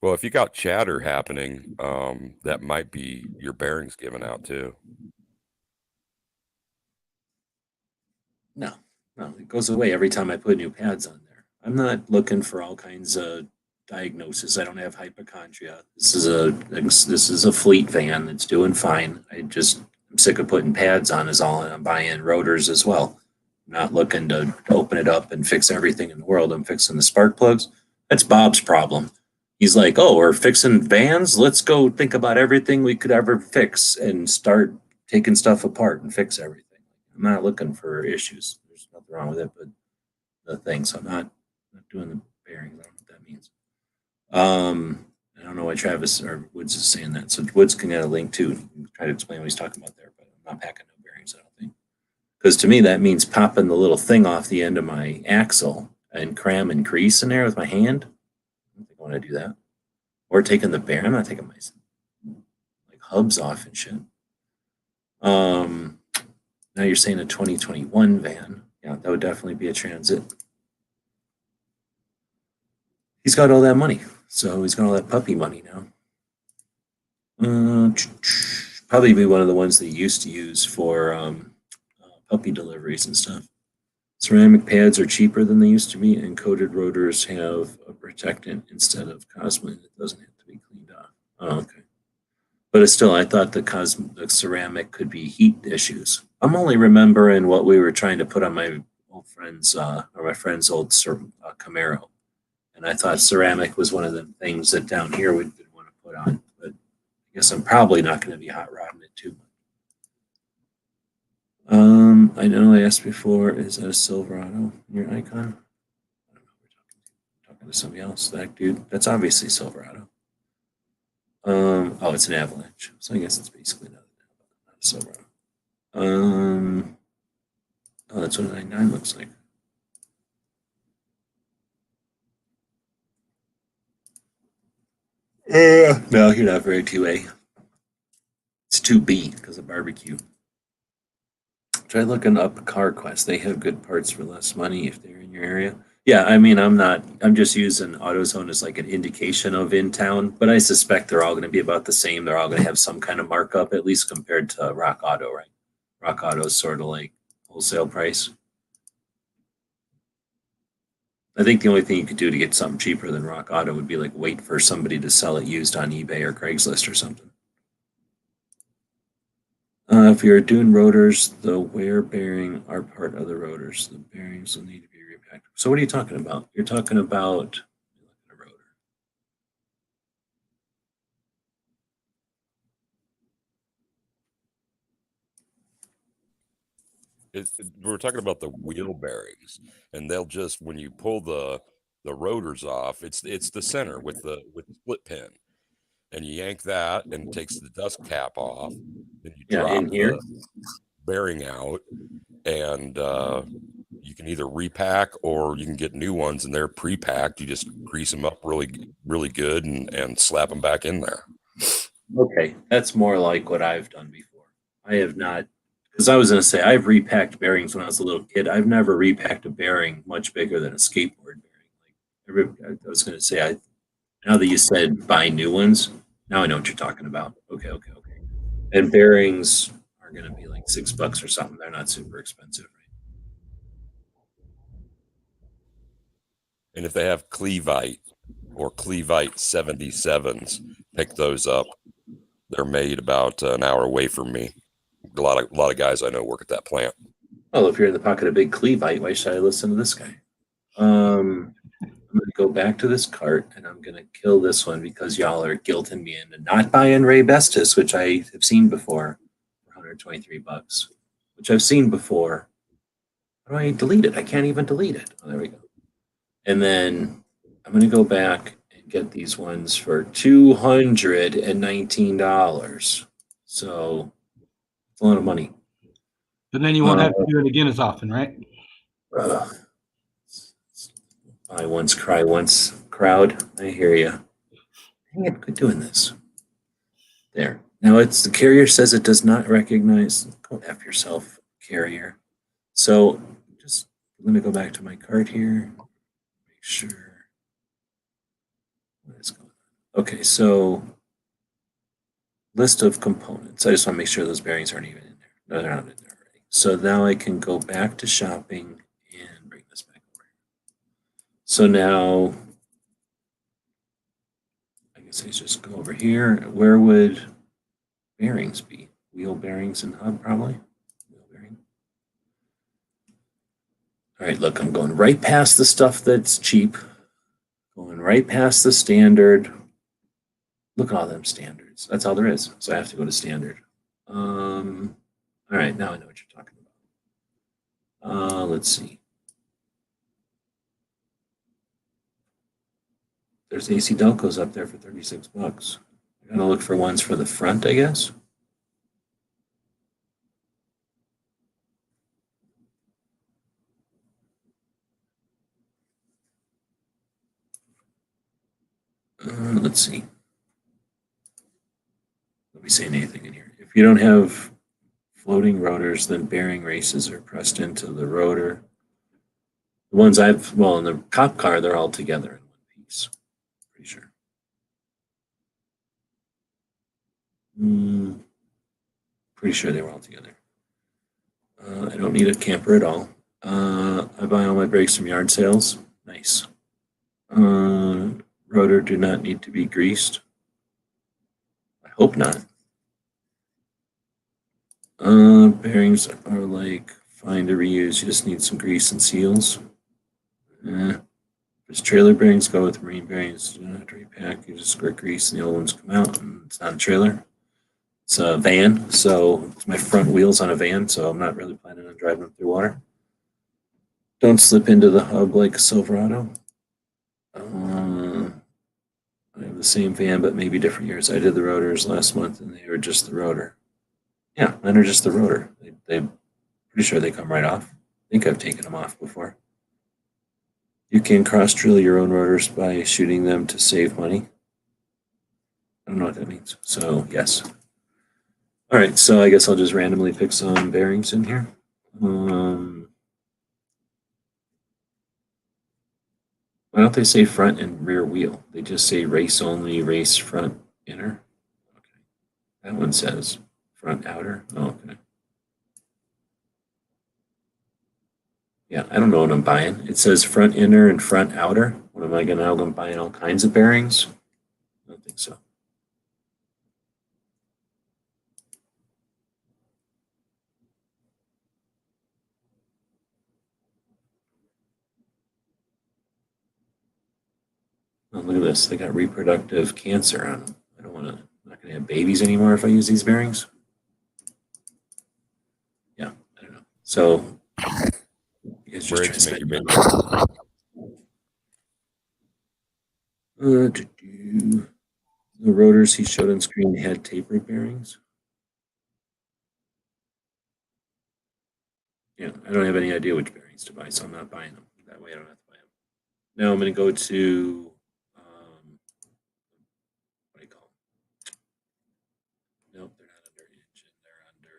Well, if you got chatter happening, that might be your bearings giving out too. No, it goes away every time I put new pads on there. I'm not looking for all kinds of diagnosis. I don't have hypochondria. This is a fleet van that's doing fine. I'm sick of putting pads on is all, and I'm buying rotors as well. I'm not looking to open it up and fix everything in the world. I'm fixing the spark plugs. That's Bob's problem. He's like, oh, we're fixing vans. Let's go think about everything we could ever fix and start taking stuff apart and fix everything. I'm not looking for issues. There's nothing wrong with it, but the thing. So I'm not doing the bearings. I don't know what that means. I don't know why Travis or Woods is saying that. So Woods can get a link too. Try to explain what he's talking about there, but I'm not packing no bearings, I don't think. Because to me, that means popping the little thing off the end of my axle and cramming grease in there with my hand. I don't think I want to do that. Or taking the bearing. I'm not taking my hubs off and shit. Now you're saying a 2021 van. Yeah, that would definitely be a Transit. He's got all that money. So he's got all that puppy money now. Probably be one of the ones they used to use for puppy deliveries and stuff. Ceramic pads are cheaper than they used to be, and coated rotors have a protectant instead of Cosmoline. It doesn't have to be cleaned off. Oh, okay. But it's still, I thought the ceramic could be heat issues. I'm only remembering what we were trying to put on my old friend's, or my friend's old Camaro. And I thought ceramic was one of the things that down here we'd want to put on. But I guess I'm probably not going to be hot rodding it too much. I know I asked before, is that a Silverado, your icon? I don't know, we're talking to somebody else. That dude, that's obviously Silverado. Oh, it's an Avalanche. So I guess it's basically not a Silverado. Oh, that's what a 99 looks like. No, you're not very 2A. It's 2B because of barbecue. Try looking up CarQuest. They have good parts for less money if they're in your area. Yeah, I mean, I'm just using AutoZone as like an indication of in town, but I suspect they're all going to be about the same. They're all going to have some kind of markup, at least compared to Rock Auto, right? Rock Auto is sort of like wholesale price. I think the only thing you could do to get something cheaper than Rock Auto would be like wait for somebody to sell it used on eBay or Craigslist or something. If you're doing rotors, the wear bearing are part of the rotors. The bearings will need to be repacked. So what are you talking about? You're talking about a rotor. We're talking about the wheel bearings, and they'll just when you pull the rotors off, it's the center with the split pin, and you yank that and it takes the dust cap off. Then you Yeah, drop in here. the bearing out, and you can either repack or you can get new ones, and they're pre-packed. You just grease them up really good and slap them back in there. Okay, that's more like what I've done before. I have not, because I was going to say I've repacked bearings when I was a little kid. I've never repacked a bearing much bigger than a skateboard bearing. Like I was going to say, now that you said buy new ones, now I know what you're talking about. Okay. And bearings are going to be like $6 or something. They're not super expensive, right? And if they have Clevite or Clevite 77s, pick those up. They're made about an hour away from me. A lot of guys I know work at that plant. Well, if you're in the pocket of big Clevite, why should I listen to this guy? I'm going to go back to this cart and I'm going to kill this one because y'all are guilting me into not buying Ray Bestis, which I have seen before for $123, which I've seen before. How do I delete it? I can't even delete it. Oh, there we go. And then I'm going to go back and get these ones for $219. So it's a lot of money. And then you won't have to do it again as often, right? Buy once, cry once crowd. I hear you. Dang it, quit doing this. There. Now it's the carrier says it does not recognize. Go F yourself, carrier. So just I'm going to go back to my cart here. Make sure. What is going on? Okay, so list of components. I just want to make sure those bearings aren't even in there. No, they're not in there already. So now I can go back to shopping and bring this back over. So now I guess I just go over here. Where would bearings be? Wheel bearings and hub, probably. Wheel bearing. All right, look, I'm going right past the stuff that's cheap, going right past the standard. Look at all them standards. That's all there is. So I have to go to standard. All right, now I know what you're talking about. Let's see. There's AC Delcos up there for $36. I gotta look for ones for the front, I guess. Let's see. Let me say anything in here. If you don't have floating rotors, then bearing races are pressed into the rotor. The ones in the cop car, they're all together in one piece. Pretty sure. Pretty sure they were all together. I don't need a camper at all. I buy all my brakes from yard sales. Nice. Rotor do not need to be greased. I hope not. Bearings are like fine to reuse. You just need some grease and seals. Just trailer bearings, go with marine bearings. You don't have to repack. You just squirt grease and the old ones come out. And it's not a trailer. It's a van. So it's my front wheels on a van. So I'm not really planning on driving them through water. Don't slip into the hub like a Silverado. I have the same van, but maybe different years. I did the rotors last month, and they were just the rotor. Yeah, mine are just the rotor. They pretty sure they come right off. I think I've taken them off before. You can cross drill your own rotors by shooting them to save money. I don't know what that means. So yes. All right, so I guess I'll just randomly pick some bearings in here. Why don't they say front and rear wheel? They just say race only, race front inner. Okay. That one says front outer. Oh, okay. Yeah, I don't know what I'm buying. It says front inner and front outer. What am I gonna now? I'm buying all kinds of bearings? I don't think so. Oh, look at this. They got reproductive cancer on them. I don't want to. I'm not gonna have babies anymore if I use these bearings. Yeah, I don't know. So you guys just Brakes transmit. make your baby. The rotors he showed on screen had tapered bearings. Yeah, I don't have any idea which bearings to buy, so I'm not buying them. That way I don't have to buy them. Now I'm going to go to, what do you call them? Nope, they're not under engine. They're under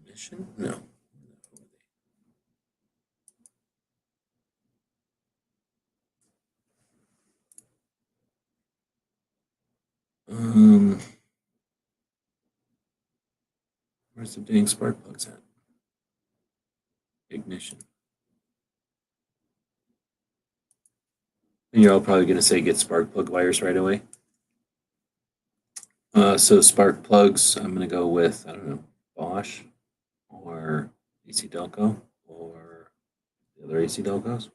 emission? No. Where's the dang spark plugs at? Ignition. And you're all probably going to say get spark plug wires right away. So spark plugs, I'm going to go with, I don't know, Bosch or AC Delco or the other AC Delcos.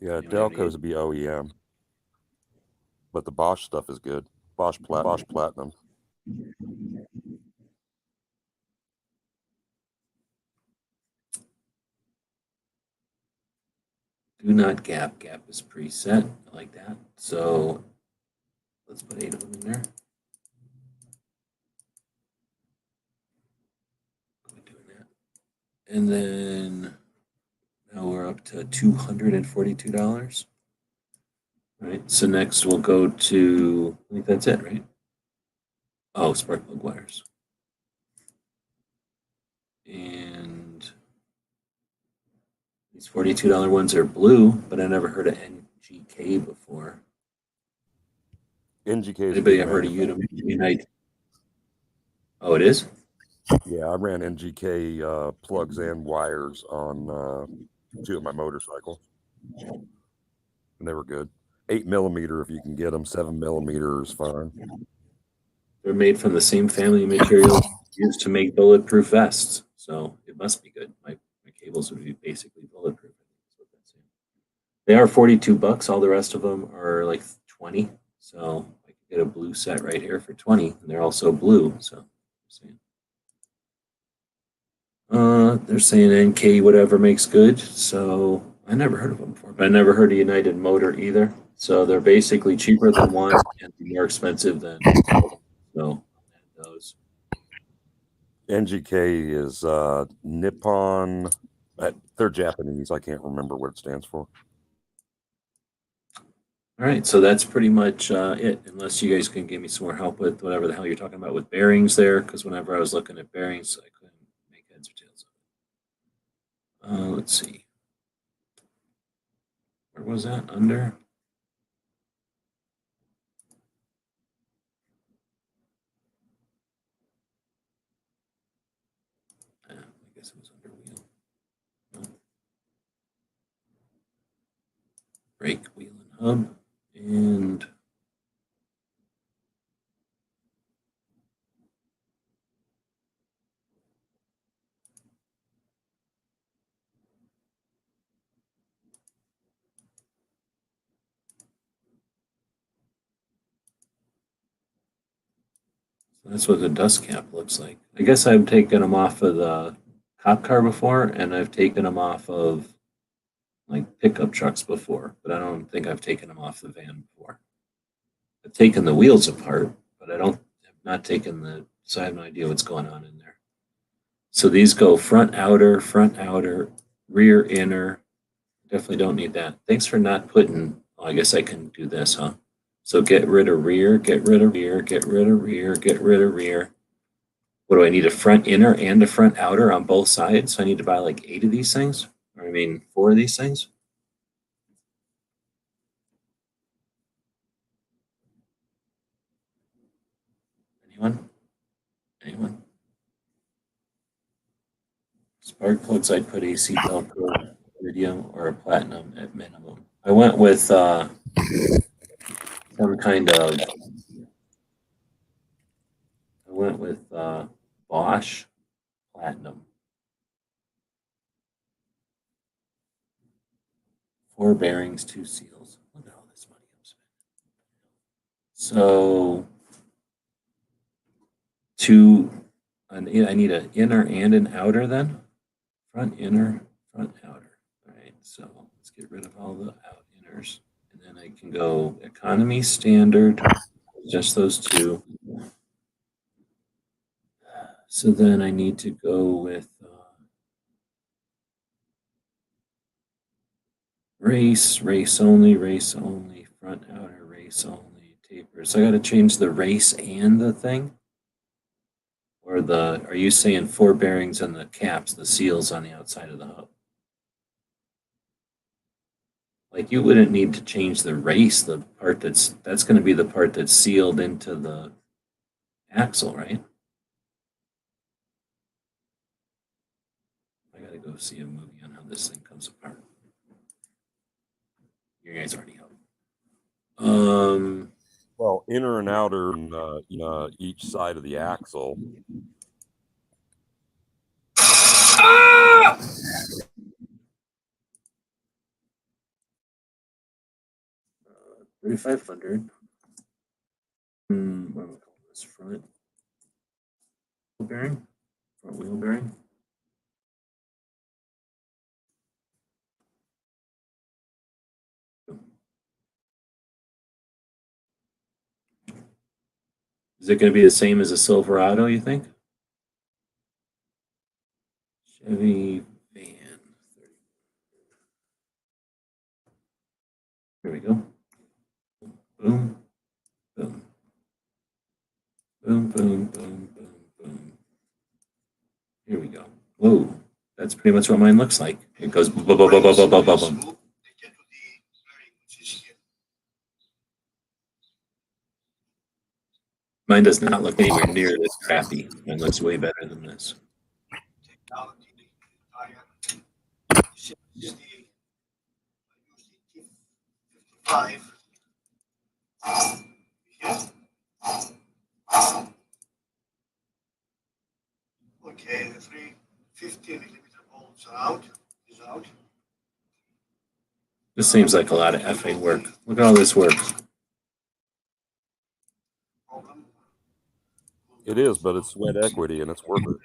Yeah, Anyone have any- Delco's would be OEM, but the Bosch stuff is good. Bosch Platinum. Do not gap. Gap is preset. I like that. So let's put 8 of them in there. Doing that. And then now we're up to $242. All right. So next we'll go to, I think that's it, right? Oh, spark plug wires. And these $42 ones are blue, but I never heard of NGK before. NGK is Anybody ever heard of Unite? Oh, it is? Yeah, I ran NGK plugs and wires on 2 of my motorcycles, and they were good. 8mm if you can get them. 7mm is fine. They're made from the same family of materials used to make bulletproof vests, so it must be good. My cables would be basically bulletproof. They are $42. All the rest of them are like 20. So I could get a blue set right here for 20, and they're also blue. So they're saying NK whatever makes good. So I never heard of them before, but I never heard of United Motor either. So they're basically cheaper than one and more expensive than so those. NGK is Nippon. They're Japanese. I can't remember what it stands for. All right, so that's pretty much it. Unless you guys can give me some more help with whatever the hell you're talking about with bearings there, because whenever I was looking at bearings, I couldn't make heads or tails of it. Let's see. Where was that? Under? guess it was under wheel. No. Brake, wheel, and hub. And that's what the dust cap looks like. I guess I've taken them off of the cop car before, and I've taken them off of like pickup trucks before, but I don't think I've taken them off the van before. I've taken the wheels apart, but I don't have not taken the, so I have no idea what's going on in there. So these go front outer, rear inner. Definitely don't need that. Thanks for not putting, oh, I guess I can do this, huh? So get rid of rear, get rid of rear, get rid of rear, get rid of rear. What do I need? A front inner and a front outer on both sides? So I need to buy like 8 of these things? Or I mean, 4 of these things? Anyone? Anyone? Spark plugs, I'd put AC Velcro, iridium, or a platinum at minimum. I went with some kind of, Bosch platinum. 4 bearings, 2 seals. Look at all this money I'm spending. So I need an inner and an outer then? Front inner, front outer. All right, so let's get rid of all the out inners. And then I can go economy, standard, just those 2. So then I need to go with race only, front outer, race only, taper. So I got to change the race and the thing? Or are you saying 4 bearings and the caps, the seals on the outside of the hub? Like you wouldn't need to change the race, the part that's going to be the part that's sealed into the axle, right? I gotta go see a movie on how this thing comes apart. You guys already helped. Well, inner and outer, each side of the axle. 3,500. What do we call this? Front bearing? Front wheel bearing? Is it going to be the same as a Silverado, you think? Chevy van. Here we go. Boom, boom. Boom, boom, boom, boom, boom. Here we go. Whoa, that's pretty much what mine looks like. It goes boom, boom, boom, boom, boom, boom, boom, boom. Mine does not look anywhere near this crappy. Mine looks way better than this. Okay, the 350mm bolts are out. Is out. This seems like a lot of effing work. Look at all this work. Problem. It is, but it's sweat equity and it's worth it.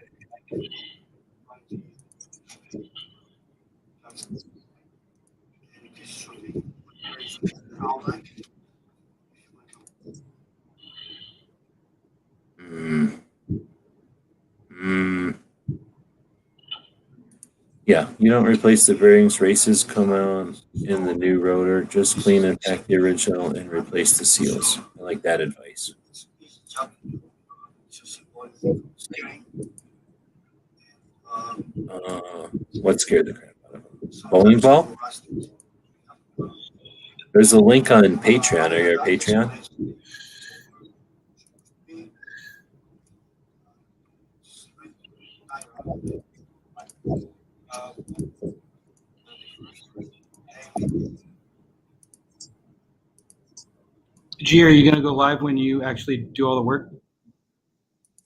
Yeah, you don't replace the bearings. Races come out in the new rotor. Just clean and pack the original and replace the seals. I like that advice. What scared the crap out of them? Bowling ball? There's a link on Patreon. Are you a Patreon? G, are you going to go live when you actually do all the work?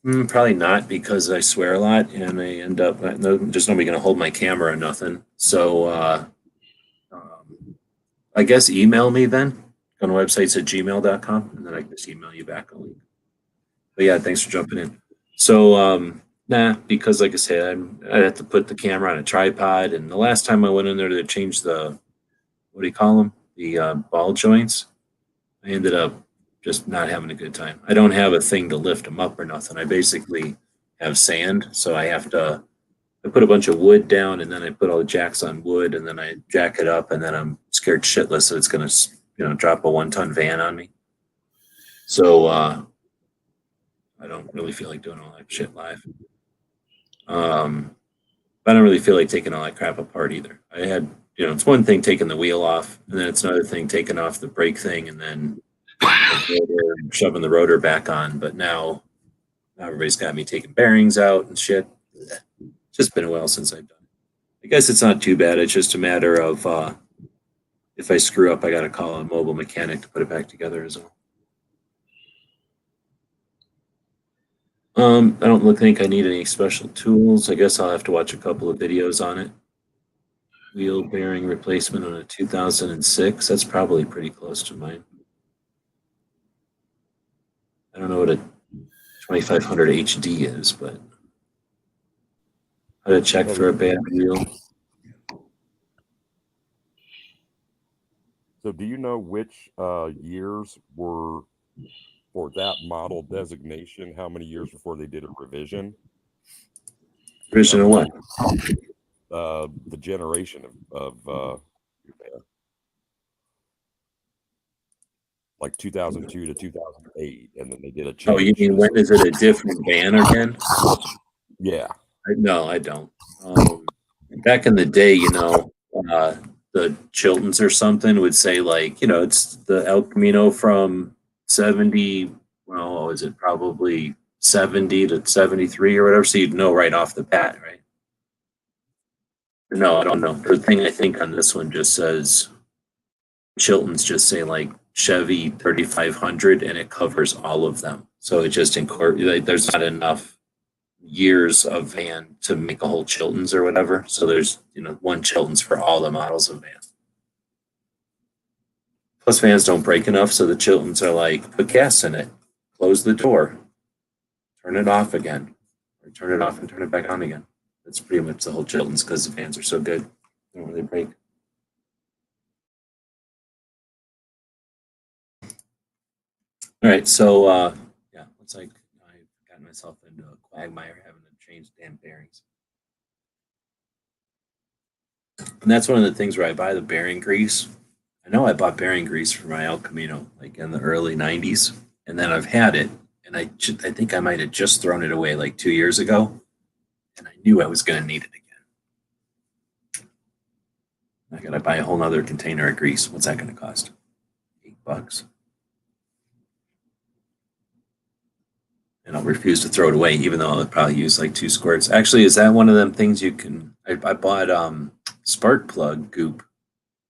Probably not, because I swear a lot and I end up, there's nobody going to hold my camera or nothing. So I guess email me then. Go to websites at gmail.com and then I can just email you back a link. But yeah, thanks for jumping in. So, nah, because like I said, I have to put the camera on a tripod. And the last time I went in there to change the, what do you call them? The ball joints, I ended up just not having a good time. I don't have a thing to lift them up or nothing. I basically have sand. So I put a bunch of wood down and then I put all the jacks on wood and then I jack it up and then I'm scared shitless that it's going to, drop a 1-ton van on me. So, I don't really feel like doing all that shit live. I don't really feel like taking all that crap apart either. I had, it's one thing taking the wheel off, and then it's another thing taking off the brake thing, and then shoving the rotor back on. But now everybody's got me taking bearings out and shit. It's just been a while since I've done it. I guess it's not too bad. It's just a matter of if I screw up, I got to call a mobile mechanic to put it back together as well. I don't think I need any special tools. I guess I'll have to watch a couple of videos on it. Wheel bearing replacement on a 2006. That's probably pretty close to mine. I don't know what a 2500 HD is, but how to check for a bad wheel. So do you know which years were for that model designation? How many years before they did a revision? Revision of what? The generation of like 2002 to 2008, and then they did a change. Oh, you mean when is it a different van again? Yeah. No, I don't. Back in the day, the Chiltons or something would say like, it's the El Camino from 70, well, what was it? Probably 70 to 73 or whatever. So you'd know right off the bat, right? No, I don't know. The thing I think on this one just says, Chiltons just say like Chevy 3500 and it covers all of them. So it just there's not enough years of van to make a whole Chiltons or whatever. So there's, one Chiltons for all the models of van. Plus vans don't break enough. So the Chiltons are like, put gas in it, close the door, turn it off again, or turn it off and turn it back on again. That's pretty much the whole Chiltons because the vans are so good. They don't really break. All right. So, yeah, looks like I've gotten myself into a quagmire having to change damn bearings. And that's one of the things where I buy the bearing grease. I know I bought bearing grease for my El Camino like in the early 90s, and then I've had it, and I think I might have just thrown it away like 2 years ago, and I knew I was going to need it again. I got to buy a whole nother container of grease. What's that going to cost? $8. And I'll refuse to throw it away, even though I'll probably use like 2 squirts. Actually, is that one of them things you can? I bought spark plug goop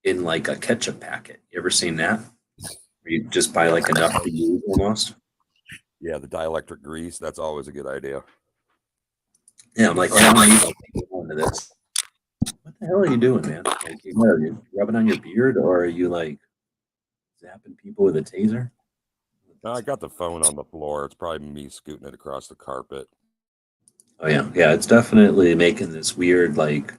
in like a ketchup packet. You ever seen that? Where you just buy like enough to use almost. Yeah, the dielectric grease. That's always a good idea. Yeah, I'm like, I'm not even going to this. What the hell are you doing, man? Like, are you rubbing on your beard, or are you like zapping people with a taser? I got the phone on the floor. It's probably me scooting it across the carpet. Oh yeah, yeah. It's definitely making this weird, like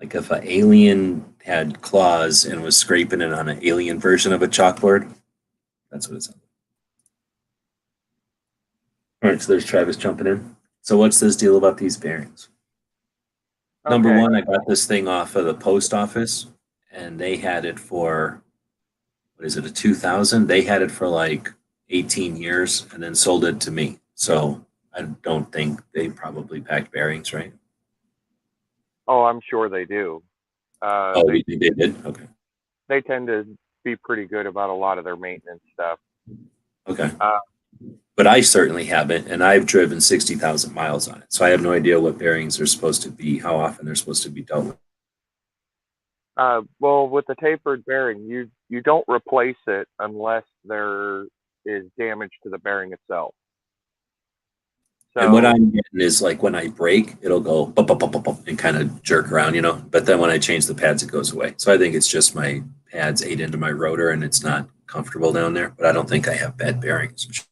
if an alien had claws and was scraping it on an alien version of a chalkboard. That's what it sounds like. All right, so there's Travis jumping in. So what's this deal about these bearings? Okay. Number one, I got this thing off of the post office, and they had it for, what is it, a 2000? They had it for like 18 years and then sold it to me. So I don't think they probably packed bearings, right? Oh, I'm sure they do. You think they did? Okay. They tend to be pretty good about a lot of their maintenance stuff. Okay. But I certainly haven't, and I've driven 60,000 miles on it. So I have no idea what bearings are supposed to be, how often they're supposed to be dealt with. Well, with the tapered bearing, you don't replace it unless they're is damage to the bearing itself. And what So I'm getting is like when I brake, it'll go bump, bump, bump, bump, bump, and kind of jerk around, you know. But then when I change the pads, it goes away. So I think it's just my pads ate into my rotor and it's not comfortable down there. But I don't think I have bad bearings.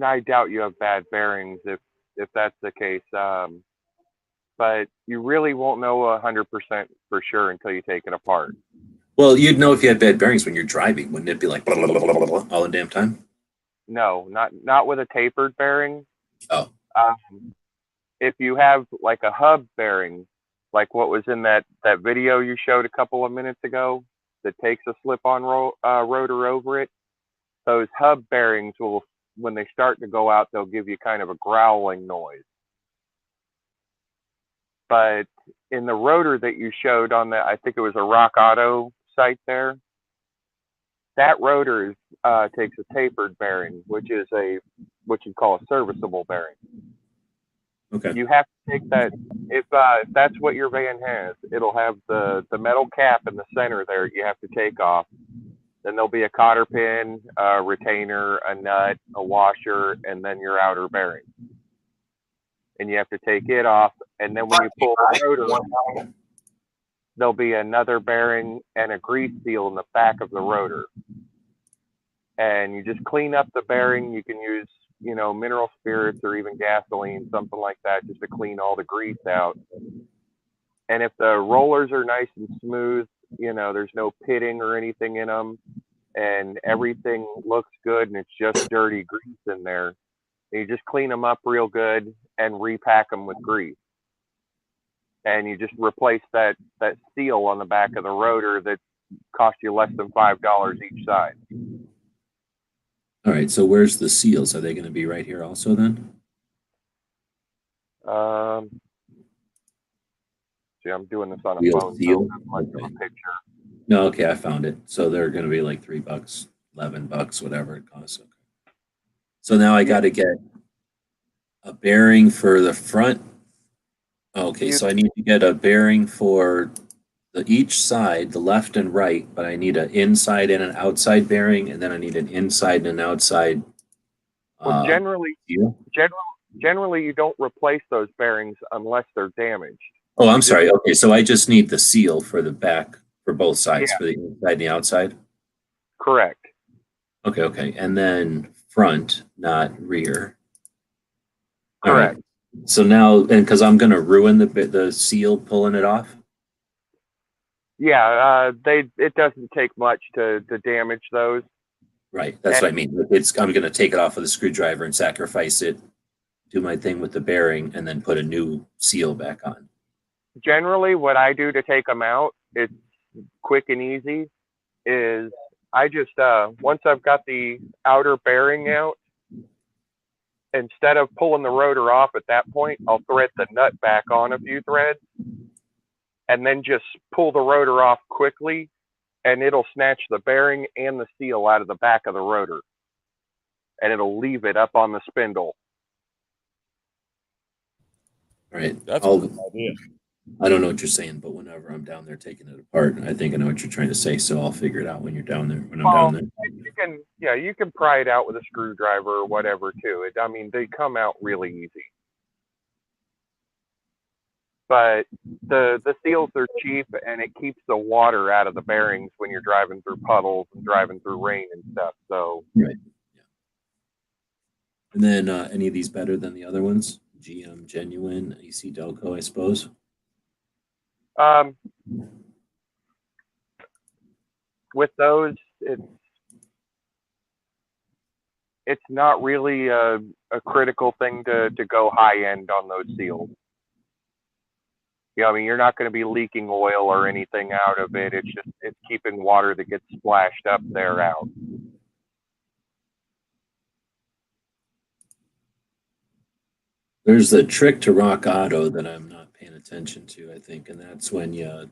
I doubt you have bad bearings if that's the case. But you really won't know 100% for sure until you take it apart. Well, you'd know if you had bad bearings when you're driving, wouldn't it be like blah, blah, blah, blah, blah, blah, all the damn time? No, not with a tapered bearing. Oh, If you have like a hub bearing, like what was in that video you showed a couple of minutes ago, that takes a slip-on rotor over it, those hub bearings will, when they start to go out, they'll give you kind of a growling noise. But in the rotor that you showed on the, I think it was a Rock Auto site there, that rotor takes a tapered bearing, which is what you call a serviceable bearing. okay. You have to take that, if that's what your van has, it'll have the metal cap in the center there you have to take off. Then there'll be a cotter pin, a retainer, a nut, a washer, and then your outer bearing. And you have to take it off, and then when you pull the rotor, there'll be another bearing and a grease seal in the back of the rotor. And you just clean up the bearing. You can use, mineral spirits or even gasoline, something like that, just to clean all the grease out. And if the rollers are nice and smooth, there's no pitting or anything in them, and everything looks good and it's just dirty grease in there, you just clean them up real good and repack them with grease. And you just replace that seal on the back of the rotor that cost you less than $5 each side. All right. So where's the seals? Are they going to be right here also then? See, I'm doing this on a Wheel phone, seal? so I'm Okay. a picture. No, okay, I found it. So they're going to be like $3, $11, whatever it costs. Okay. So now I got to get a bearing for the front. Okay, so I need to get a bearing for each side, the left and right, but I need an inside and an outside bearing, and then I need an inside and an outside. Well, generally you don't replace those bearings unless they're damaged. Oh, I'm sorry. Okay, so I just need the seal for the back for both sides, Yeah. for the inside and the outside. Correct. Okay, and then front, not rear. All Correct. right. So now, and because I'm going to ruin the seal pulling it off. Yeah, it doesn't take much to damage those. Right, that's what I mean. I'm going to take it off with a screwdriver and sacrifice it, do my thing with the bearing, and then put a new seal back on. Generally, what I do to take them out, it's quick and easy, is I just, once I've got the outer bearing out, instead of pulling the rotor off at that point, I'll thread the nut back on a few threads and then just pull the rotor off quickly, and it'll snatch the bearing and the seal out of the back of the rotor, and it'll leave it up on the spindle. All right. That's a good idea. I don't know what you're saying, but whenever I'm down there taking it apart, I think I know what you're trying to say, so I'll figure it out when you're down there, when I'm down there. You can pry it out with a screwdriver or whatever too. They come out really easy. But the seals are cheap, and it keeps the water out of the bearings when you're driving through puddles and driving through rain and stuff. So Right. Yeah. And then any of these better than the other ones? GM Genuine, AC Delco, I suppose. With those, it's not really a critical thing to go high end on those seals. You're not going to be leaking oil or anything out of it. It's keeping water that gets splashed up there out. There's the trick to Rock Auto that I'm not paying attention to, I think, and that's when you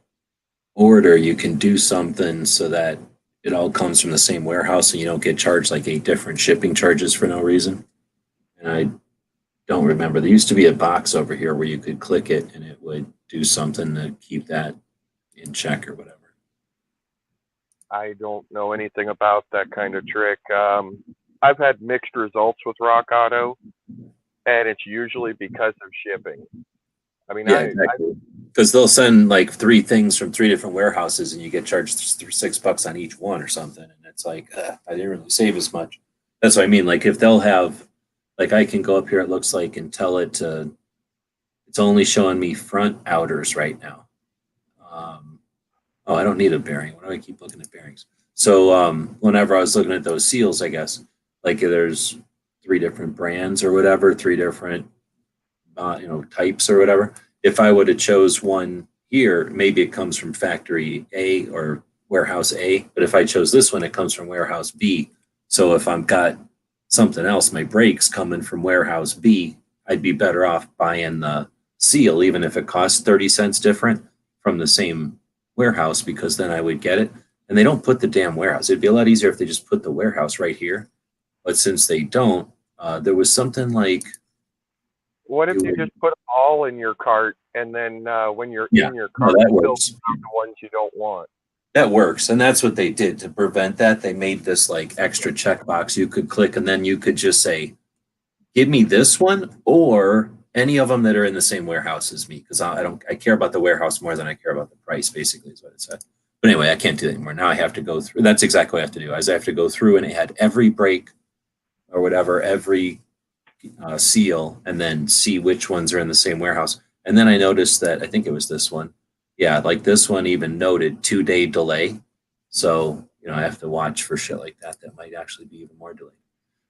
order, you can do something so that it all comes from the same warehouse and you don't get charged like 8 different shipping charges for no reason. And I don't remember. There used to be a box over here where you could click it and it would do something to keep that in check or whatever. I don't know anything about that kind of trick. I've had mixed results with Rock Auto, and it's usually because of shipping. I mean, Yeah, exactly. Because they'll send like 3 things from 3 different warehouses, and you get charged $6 on each one or something, and it's like I didn't really save as much. That's what I mean. Like if they'll have, like I can go up here, it looks like, and tell it to. It's only showing me front outers right now. Oh, I don't need a bearing. Why do I keep looking at bearings? So whenever I was looking at those seals, I guess like there's 3 different brands or whatever, 3 different types or whatever. If I would have chose one here, maybe it comes from factory A or warehouse A. But if I chose this one, it comes from warehouse B. So if I've got something else, my brakes coming from warehouse B, I'd be better off buying the seal, even if it costs 30 cents different from the same warehouse, because then I would get it. And they don't put the damn warehouse. It'd be a lot easier if they just put the warehouse right here. But since they don't, there was something like, what if you just put them all in your cart, and then when you're in your cart, that you fill works. out the ones you don't want? That works. And that's what they did to prevent that. They made this like extra checkbox you could click, and then you could just say, give me this one or any of them that are in the same warehouse as me. Because I care about the warehouse more than I care about the price, basically, is what it said. But anyway, I can't do that anymore. Now I have to go through. That's exactly what I have to do. I have to go through, and it had every brake or whatever, every seal, and then see which ones are in the same warehouse. And then I noticed that I think it was this one. Yeah, like this one even noted 2-day delay. So, I have to watch for shit like that. That might actually be even more delayed.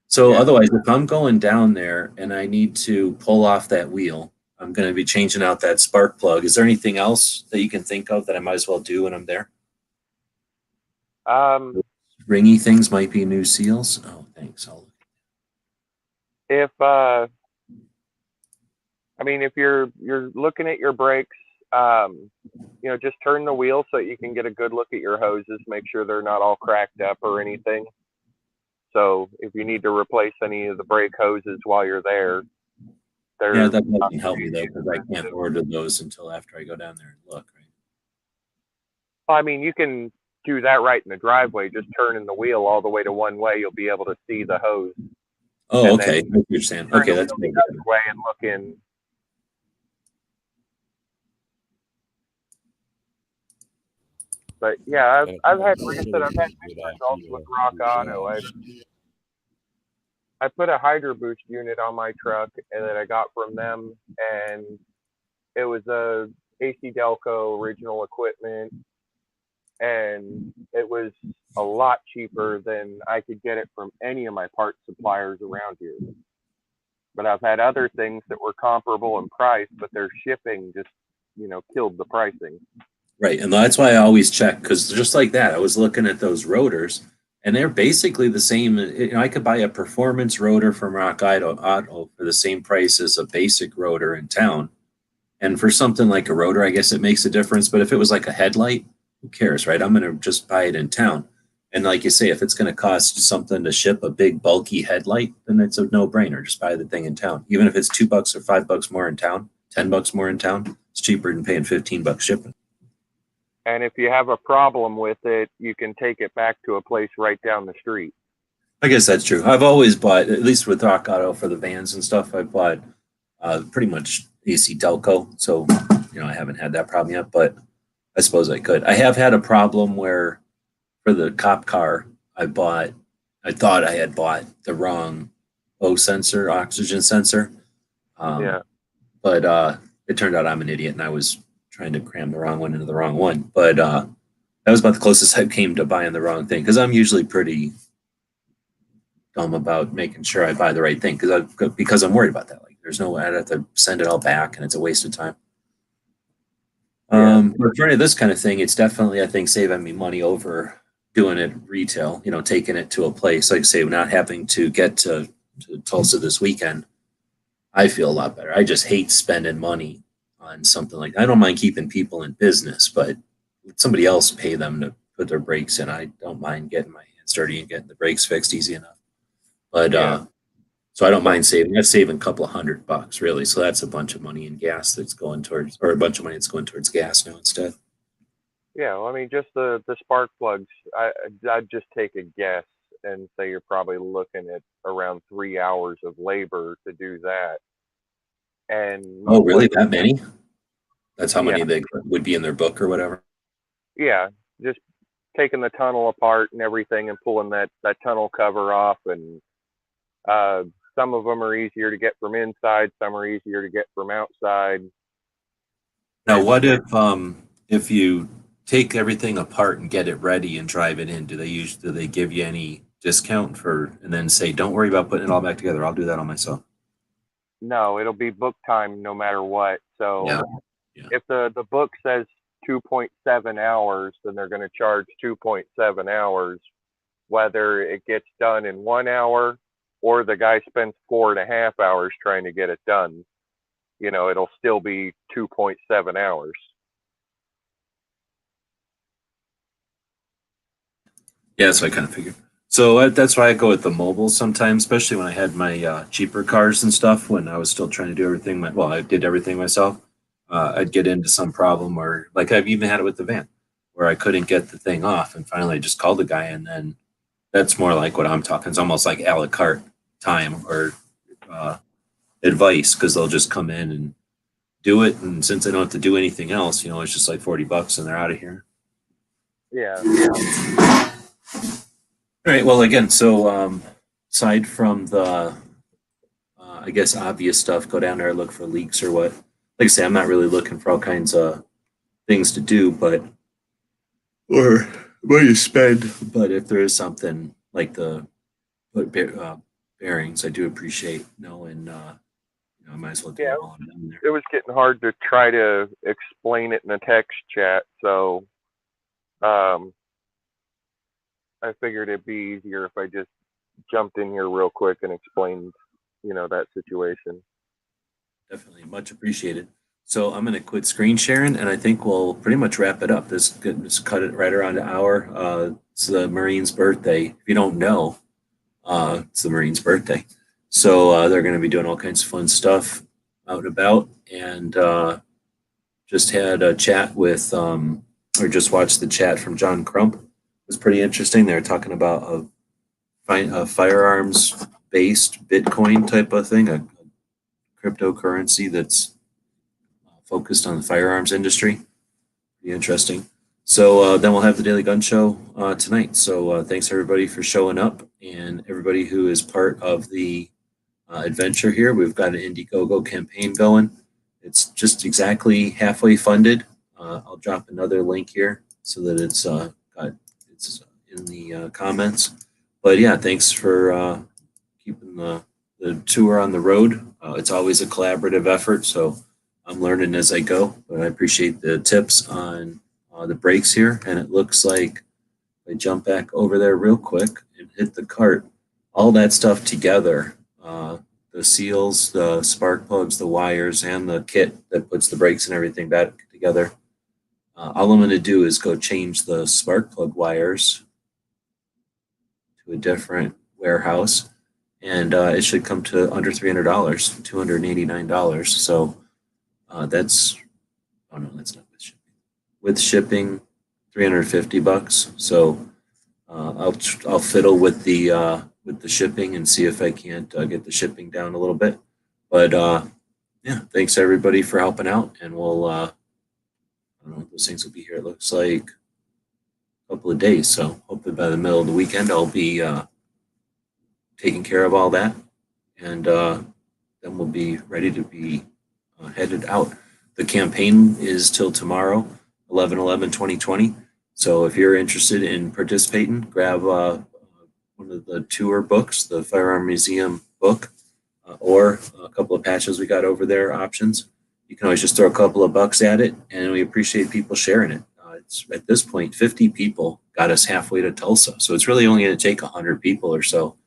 So otherwise, if I'm going down there and I need to pull off that wheel, I'm going to be changing out that spark plug. Is there anything else that you can think of that I might as well do when I'm there? Ringy things might be new seals. Oh, thanks. If if you're looking at your brakes, just turn the wheel so you can get a good look at your hoses. Make sure they're not all cracked up or anything. So if you need to replace any of the brake hoses while you're there, that doesn't help me though, because I can't order those until after I go down there and look. Right. I mean, you can do that right in the driveway. Just turning the wheel all the way to one way, you'll be able to see the hose. Oh, okay. I understand. Okay, that's the other way and look in. But yeah, I've had, like I said, I've had mixed results with Rock Auto. I put a Hydro Boost unit on my truck, and that I got from them, and it was a AC Delco original equipment, and it was a lot cheaper than I could get it from any of my parts suppliers around here. But I've had other things that were comparable in price, but their shipping just, killed the pricing. Right, and that's why I always check, because just like that, I was looking at those rotors, and they're basically the same. I could buy a performance rotor from Rock Auto for the same price as a basic rotor in town. And for something like a rotor, I guess it makes a difference. But if it was like a headlight, who cares, right? I'm going to just buy it in town. And like you say, if it's going to cost something to ship a big bulky headlight, then it's a no-brainer. Just buy the thing in town. Even if it's $2 or $5 more in town, $10 more in town, it's cheaper than paying $15 shipping. And if you have a problem with it, you can take it back to a place right down the street. I guess that's true. I've always bought, at least with Rock Auto for the vans and stuff, I've bought pretty much AC Delco. So, I haven't had that problem yet, but I suppose I could. I have had a problem where for the cop car, I thought I had bought the wrong oxygen sensor. But it turned out I'm an idiot, and I was trying to cram the wrong one into the wrong one. But that was about the closest I came to buying the wrong thing, because I'm usually pretty dumb about making sure I buy the right thing, because I'm worried about that. Like, there's no way I'd have to send it all back, and it's a waste of time. But for any of this kind of thing, it's definitely, I think, saving me money over doing it retail, taking it to a place. Like I say, not having to get to Tulsa this weekend, I feel a lot better. I just hate spending money on something like that. I don't mind keeping people in business, but let somebody else pay them to put their brakes in. I don't mind getting my hands dirty and getting the brakes fixed easy enough. But so I don't mind saving. That's saving a couple of $100 really. So that's a bunch of money in gas that's going towards, or a bunch of money that's going towards gas now instead. Yeah, well, I mean, just the spark plugs. I'd just take a guess and say you're probably looking at around 3 hours of labor to do that, and Oh, most really? likely, That many? That's how yeah, many they would be in their book or whatever. yeah, just taking the tunnel apart and everything and pulling that tunnel cover off, and uh, some of them are easier to get from inside, some are easier to get from outside. Now, It's what it's if you take everything apart and get it ready and drive it in? Do they give you any discount for and then say, don't worry about putting it all back together. I'll do that on myself. No, it'll be book time no matter what. So Yeah. Yeah. if the book says 2.7 hours, then they're going to charge 2.7 hours, whether it gets done in 1 hour or the guy spends 4.5 hours trying to get it done. It'll still be 2.7 hours. Yeah, that's what I kind of figured. So that's why I go with the mobile sometimes, especially when I had my cheaper cars and stuff. When I was still trying to do everything, well, I did everything myself. I'd get into some problem, or like I've even had it with the van, where I couldn't get the thing off, and finally I just called the guy, and then that's more like what I'm talking. It's almost like a la carte time or uh, advice because they'll just come in and do it, and since they don't have to do anything else, it's just like $40 and they're out of here. Yeah. All right. Well, again, so aside from the, I guess, obvious stuff, go down there, look for leaks or what. Like I say, I'm not really looking for all kinds of things to do, but or what you spend. But if there is something like the bearings, I do appreciate knowing. I might as well do Yeah. it while I'm down there. It was getting hard to try to explain it in a text chat. So I figured it'd be easier if I just jumped in here real quick and explained, that situation. Definitely much appreciated. So I'm going to quit screen sharing, and I think we'll pretty much wrap it up. This cut it right around an hour. It's the Marine's birthday. If you don't know, it's the Marine's birthday. So they're going to be doing all kinds of fun stuff out and about. And just had a chat with, or just watched the chat from John Crump. It was pretty interesting. They were talking about a firearms based Bitcoin type of thing, a cryptocurrency that's focused on the firearms industry. Be interesting. So then we'll have the Daily Gun Show tonight. So thanks everybody for showing up and everybody who is part of the adventure here. We've got an Indiegogo campaign going. It's just exactly halfway funded. I'll drop another link here so that it's in the comments. But yeah, thanks for keeping the tour on the road. It's always a collaborative effort, so I'm learning as I go. But I appreciate the tips on the brakes here. And it looks like if I jump back over there real quick and hit the cart, all that stuff together, the seals, the spark plugs, the wires, and the kit that puts the brakes and everything back together. All I'm going to do is go change the spark plug wires to a different warehouse, and it should come to under $300, $289. So that's, oh no, that's not with shipping. With shipping, $350. So I'll fiddle with the shipping and see if I can't get the shipping down a little bit. But yeah, thanks everybody for helping out, and we'll I don't know, those things will be here. It looks like a couple of days, so hopefully by the middle of the weekend I'll be taking care of all that, and then we'll be ready to be headed out. The campaign is till tomorrow, 11/11/2020. So if you're interested in participating, grab one of the tour books, the Firearm Museum book, or a couple of patches we got over there, options. You can always just throw a couple of bucks at it, and we appreciate people sharing it. It's at this point, 50 people got us halfway to Tulsa. So it's really only going to take 100 people or so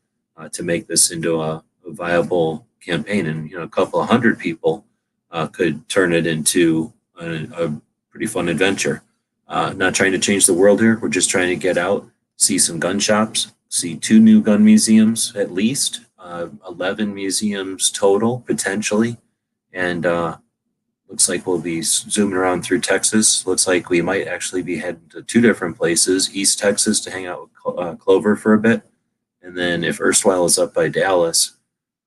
to make this into a viable campaign. And, a couple of hundred people could turn it into a pretty fun adventure. Not trying to change the world here. We're just trying to get out, see some gun shops, see 2 new gun museums at least, 11 museums total potentially, and looks like we'll be zooming around through Texas. Looks like we might actually be heading to 2 different places, East Texas to hang out with Clover for a bit. And then if Erstwhile is up by Dallas,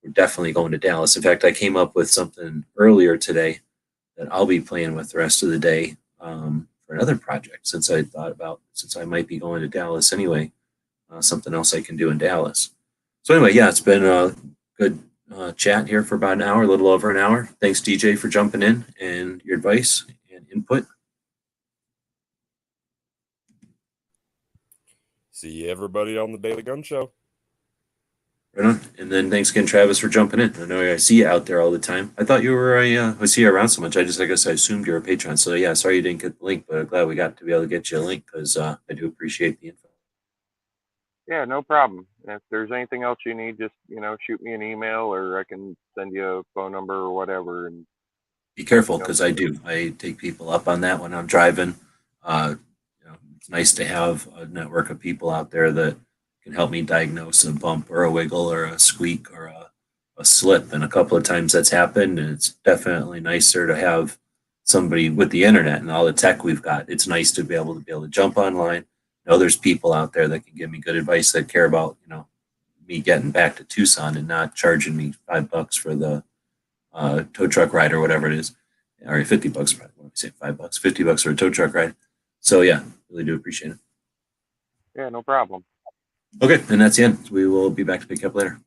we're definitely going to Dallas. In fact, I came up with something earlier today that I'll be playing with the rest of the day for another project, since I might be going to Dallas anyway, something else I can do in Dallas. So anyway, yeah, it's been a good chat here for about an hour, a little over an hour. Thanks, DJ, for jumping in and your advice and input. See everybody on the Daily Gun Show. Right on. And then thanks again, Travis, for jumping in. I know I see you out there all the time. I thought you were I see you around so much. I guess I assumed you were a patron. So yeah, sorry you didn't get the link, but I'm glad we got to be able to get you a link because I do appreciate the info. Yeah, no problem. If there's anything else you need, just shoot me an email, or I can send you a phone number or whatever. And be careful, because I take people up on that when I'm driving. It's nice to have a network of people out there that can help me diagnose a bump or a wiggle or a squeak or a slip. And a couple of times that's happened, and it's definitely nicer to have somebody with the internet and all the tech we've got. It's nice to be able to jump online. There's people out there that can give me good advice, that care about me getting back to Tucson and not charging me $5 for the tow truck ride or whatever it is, or $50. What did I say? $5, $50 for a tow truck ride. So yeah, really do appreciate it. yeah, no problem. Okay, and that's the end. We will be back to pick up later.